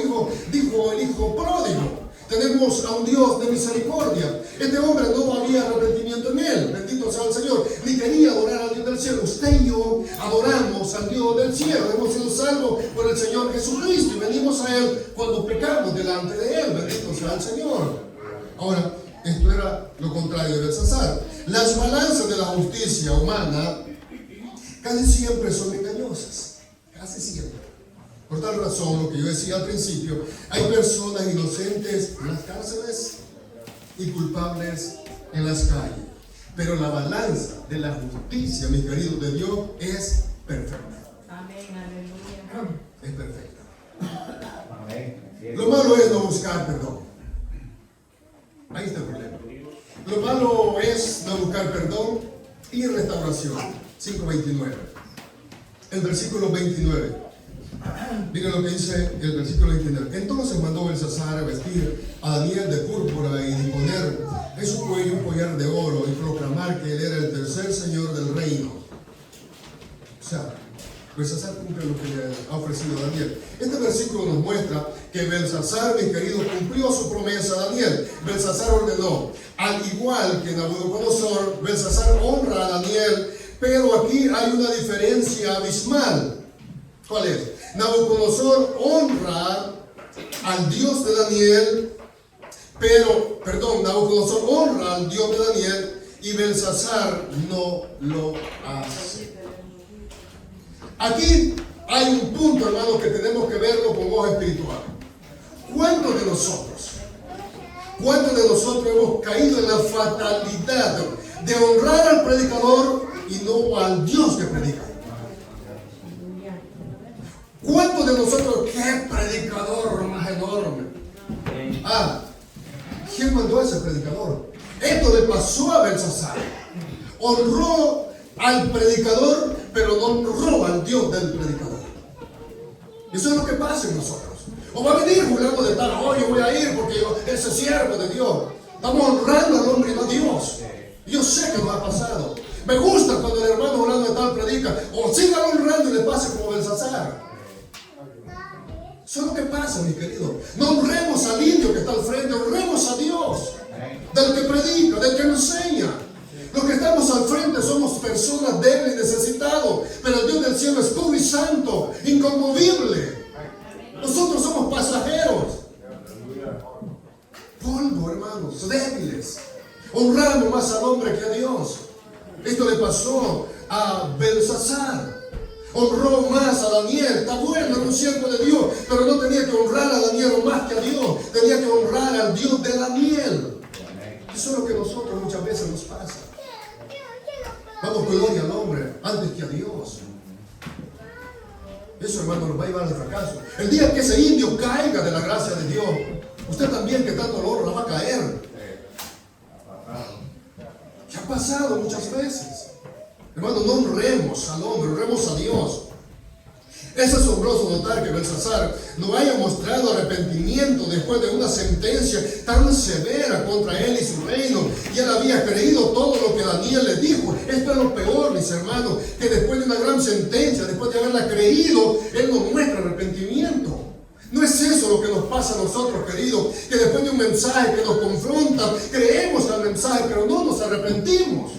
dijo el hijo pródigo. Tenemos a un Dios de misericordia. Este hombre no había arrepentimiento en él, bendito sea el Señor, ni quería adorar al Dios del cielo. Usted y yo adoramos al Dios del cielo. Hemos sido salvos por el Señor Jesucristo y venimos a Él cuando pecamos delante de Él, bendito sea el Señor. Ahora, esto era lo contrario de Belsasar. Las balanzas de la justicia humana casi siempre son engañosas, casi siempre. Por tal razón, lo que yo decía al principio, hay personas inocentes en las cárceles y culpables en las calles. Pero la balanza de la justicia, mis queridos, de Dios es perfecta. Amén, aleluya. Es perfecta. Amén. Lo malo es no buscar perdón. Ahí está el problema. Lo malo es no buscar perdón y restauración. 5:29. El versículo 29. Miren lo que dice el versículo 29. Entonces mandó Belsasar a vestir a Daniel de púrpura y disponer en su cuello un collar de oro y proclamar que él era el tercer señor del reino. O sea, Belsasar cumple lo que le ha ofrecido a Daniel. Este versículo nos muestra que Belsasar, mis queridos, cumplió su promesa a Daniel. Belsasar ordenó, al igual que Nabucodonosor, Belsasar honra a Daniel, pero aquí hay una diferencia abismal. ¿Cuál es? Nabucodonosor honra al Dios de Daniel, Nabucodonosor honra al Dios de Daniel y Belsasar no lo hace. Aquí hay un punto, hermano, que tenemos que verlo con ojo espiritual. ¿Cuántos de nosotros hemos caído en la fatalidad de honrar al predicador y no al Dios que predica? ¿Cuántos de nosotros, qué predicador más enorme? ¿Quién mandó a ese predicador? Esto le pasó a Belsasar. Honró al predicador, pero no honró al Dios del predicador. Eso es lo que pasa en nosotros. O va a venir fulano de tal, yo voy a ir porque ese siervo de Dios. Estamos honrando al hombre y no a Dios. Yo sé que nos ha pasado. Me gusta cuando el hermano fulano de tal predica, o siga honrando y le pase como Belsasar. Eso es lo que pasa, mi querido. No honremos al indio que está al frente, honremos a Dios, del que predica, del que nos enseña. Los que estamos al frente somos personas débiles y necesitados, pero el Dios del cielo es puro y santo, inconmovible. Nosotros somos pasajeros, polvo, hermanos, débiles. Honramos más al hombre que a Dios. Esto le pasó a Belsasar. Honró más a Daniel. Está bueno, era un siervo de Dios, pero no tenía que honrar a Daniel más que a Dios. Tenía que honrar al Dios de Daniel. Eso es lo que a nosotros muchas veces nos pasa. Damos gloria al hombre antes que a Dios. Eso, hermano, nos va a llevar al fracaso. El día que ese indio caiga de la gracia de Dios, usted también, que tanto lo honra, va a caer. ¿Qué ha pasado muchas veces? Hermano, no honremos al hombre, honremos a Dios. Es asombroso notar que Belsasar no haya mostrado arrepentimiento después de una sentencia tan severa contra él y su reino. Y él había creído todo lo que Daniel le dijo. Esto es lo peor, mis hermanos, que después de una gran sentencia, después de haberla creído, él no muestra arrepentimiento. No es eso lo que nos pasa a nosotros, queridos, que después de un mensaje que nos confronta, creemos al mensaje, pero no nos arrepentimos.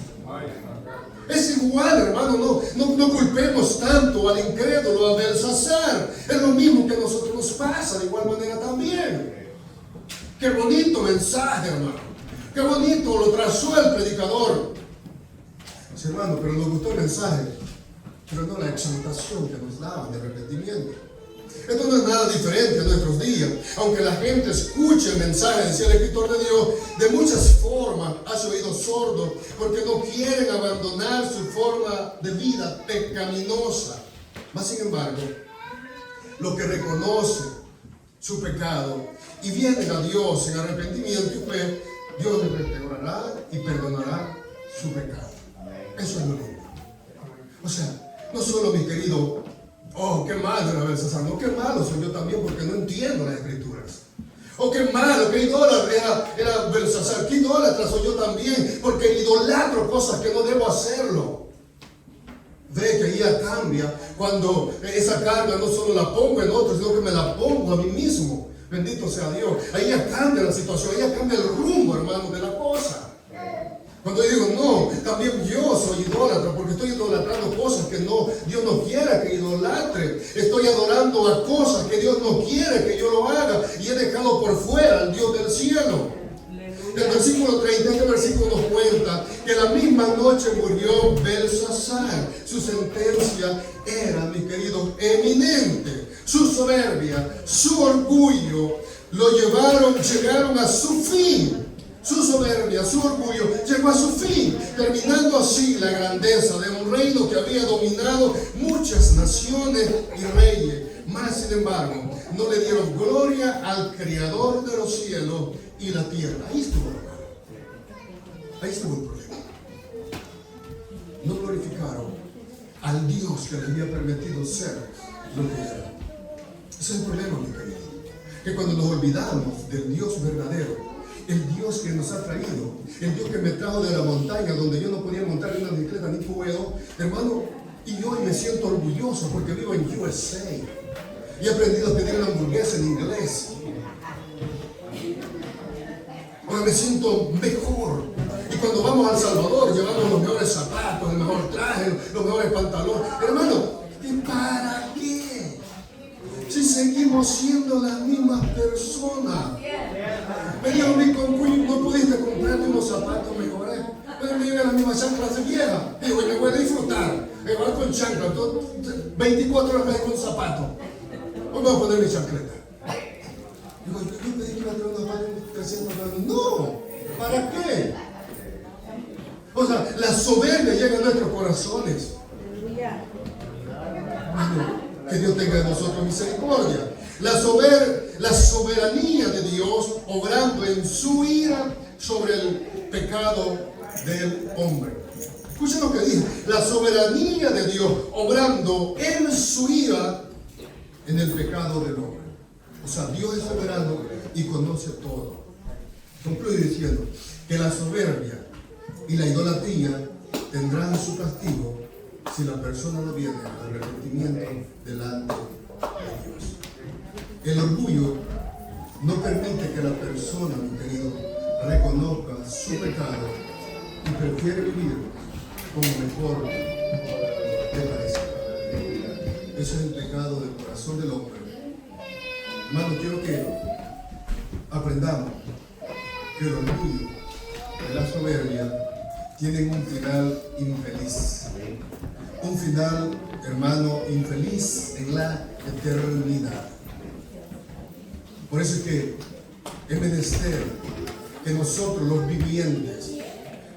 Es igual, hermano, no culpemos tanto al incrédulo, a Belsasar. Es lo mismo que a nosotros nos pasa, de igual manera también. Qué bonito mensaje, hermano. Qué bonito lo trazó el predicador. Sí, hermano, pero nos gustó el mensaje, pero no la exaltación que nos daban de arrepentimiento. Esto no es nada diferente a nuestros días. Aunque la gente escuche el mensaje, decía el escritor de Dios, de muchas formas hace oídos sordos, porque no quieren abandonar su forma de vida pecaminosa. Mas sin embargo, los que reconocen su pecado y vienen a Dios en arrepentimiento y fe, Dios les restaurará y perdonará su pecado. Eso es lo lindo. O sea, no solo, mi querido, oh, qué malo era Belsasar, no, qué malo soy yo también porque no entiendo las escrituras. Oh, qué malo, qué idólatra era Belsasar, qué idólatra soy yo también porque idolatro cosas que no debo hacerlo. Ve que ella cambia cuando esa carga no solo la pongo en otros, sino que me la pongo a mí mismo. Bendito sea Dios. Ahí ya cambia la situación, ahí ya cambia el rumbo, hermano, de la cosa. Cuando yo digo, no, también yo soy idólatra, porque estoy idolatrando cosas que Dios no quiera que idolatre. Estoy adorando a cosas que Dios no quiere que yo lo haga, y he dejado por fuera al Dios del cielo. El versículo 30, este versículo nos cuenta que la misma noche murió Belsasar. Su sentencia era, mi querido, eminente. Su soberbia, su orgullo, llegaron a su fin. Su soberbia, su orgullo llegó a su fin, terminando así la grandeza de un reino que había dominado muchas naciones y reyes. Mas, sin embargo, no le dieron gloria al Creador de los cielos y la tierra. Ahí estuvo, hermano. Ahí estuvo el problema. No glorificaron al Dios que les había permitido ser lo que era. Ese es el problema, mi querido. Que cuando nos olvidamos del Dios verdadero, el Dios que nos ha traído, el Dios que me trajo de la montaña donde yo no podía montar en una bicicleta ni puedo, hermano, y hoy me siento orgulloso porque vivo en USA y he aprendido a pedir una hamburguesa en inglés. Ahora me siento mejor. Y cuando vamos a El Salvador llevamos los mejores zapatos, el mejor traje, los mejores pantalones. Hermano, ¿y para qué? Si seguimos siendo las mismas personas. Me dijo, no pudiste comprarte unos zapatos mejores. Pero me llevé las mismas chanclas de vieja. Digo, y me voy a disfrutar. va con chancla, 24 horas con zapato. Hoy voy a poner mi chancleta. Digo, yo pedí que iba a traer una parte de 300 dólares. No, ¿para qué? O sea, la soberbia llega a nuestros corazones. Bueno, que Dios tenga de nosotros misericordia. La soberanía de Dios obrando en su ira sobre el pecado del hombre. Escuchen lo que dice. La soberanía de Dios obrando en su ira en el pecado del hombre. O sea, Dios es soberano y conoce todo. Concluye diciendo que la soberbia y la idolatría tendrán su castigo si la persona no viene al arrepentimiento delante de Dios. El orgullo no permite que la persona, mi querido, reconozca su pecado y prefiere vivir como mejor le parece. Ese es el pecado del corazón del hombre. Hermano, quiero que aprendamos que el orgullo y la soberbia tienen un final infeliz. Un final, hermano, infeliz en la eternidad. Por eso es que es menester que nosotros los vivientes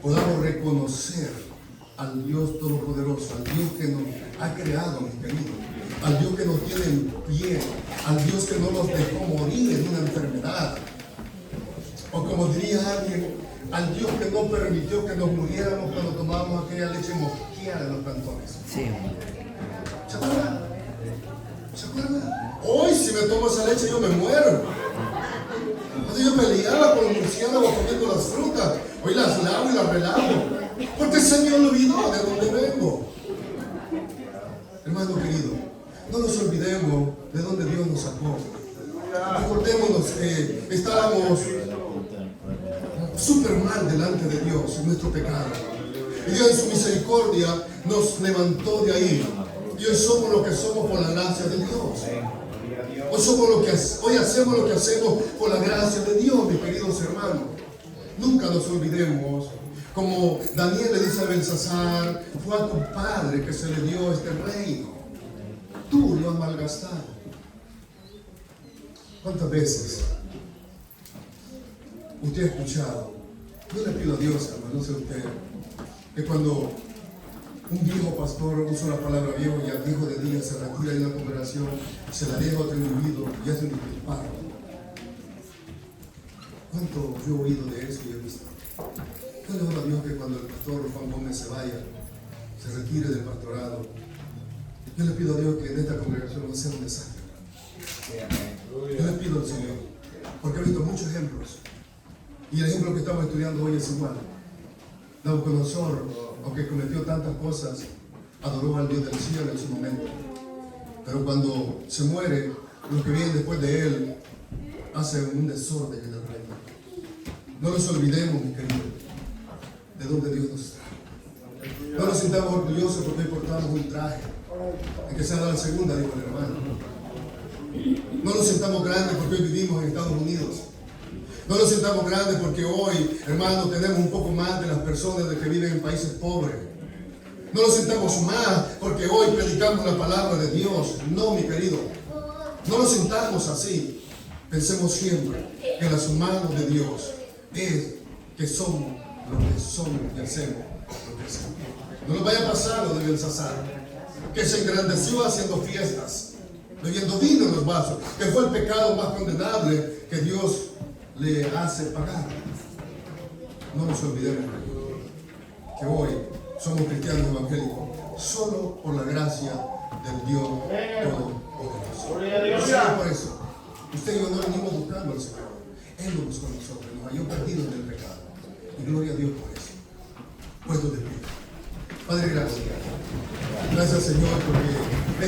podamos reconocer al Dios Todopoderoso, al Dios que nos ha creado, mi querido, al Dios que nos tiene en pie, al Dios que no nos dejó morir en una enfermedad, o como diría alguien, al Dios que no permitió que nos muriéramos cuando tomábamos aquella leche mosquera de los cantones. Sí. ¿Se acuerdan? ¿Se acuerdan? Hoy si me tomo esa leche yo me muero. Entonces yo peleaba con los murciélagos comiendo las frutas. Hoy las lavo y las relavo. Porque se me olvidó de dónde vengo. Hermano querido, no nos olvidemos de dónde Dios nos sacó. Recordémonos que estábamos súper mal delante de Dios en nuestro pecado. Y Dios en su misericordia nos levantó de ahí. Y hoy somos lo que somos por la gracia de Dios. Hoy hacemos lo que hacemos por la gracia de Dios, mis queridos hermanos. Nunca nos olvidemos, como Daniel le dice a Belsasar, fue a tu padre que se le dio este reino. Tú lo has malgastado. ¿Cuántas veces usted ha escuchado? Yo le pido a Dios, hermano, no sé usted, que cuando un viejo pastor usa la palabra viejo y al viejo de día se retira de una congregación, se la deja a otro individuo y hace un disparo. ¿Cuánto yo he oído de eso y he visto? Yo le oro a Dios que cuando el pastor Juan Gómez se vaya, se retire del pastorado, yo le pido a Dios que en esta congregación no sea un desastre. Yo le pido al Señor, porque he visto muchos ejemplos y el ejemplo que estamos estudiando hoy es igual. Nabucodonosor, aunque cometió tantas cosas, adoró al Dios del cielo en su momento. Pero cuando se muere, los que vienen después de él hacen un desorden en el reino. No nos olvidemos, mi querido, de dónde Dios nos trae. No nos sintamos orgullosos porque hoy portamos un traje, en que sea la segunda, dijo el hermano. No nos sintamos grandes porque hoy vivimos en Estados Unidos. No nos sintamos grandes porque hoy, hermano, tenemos un poco más de las personas que viven en países pobres. No nos sintamos más porque hoy predicamos la palabra de Dios. No, mi querido. No nos sintamos así. Pensemos siempre que en las manos de Dios es que somos lo que somos y hacemos lo que hacemos. No nos vaya a pasar lo de Belsasar, que se engrandeció haciendo fiestas, bebiendo vino en los vasos, que fue el pecado más condenable que Dios le hace pagar. No nos olvidemos que hoy somos cristianos evangélicos solo por la gracia del Dios Todopoderoso. Solo por eso. Usted y yo no venimos buscando al Señor. Él lo buscó a nosotros, nos halló perdidos en el pecado. Y gloria a Dios por eso. Puestos de pie. Padre, gracias. Gracias, Señor, porque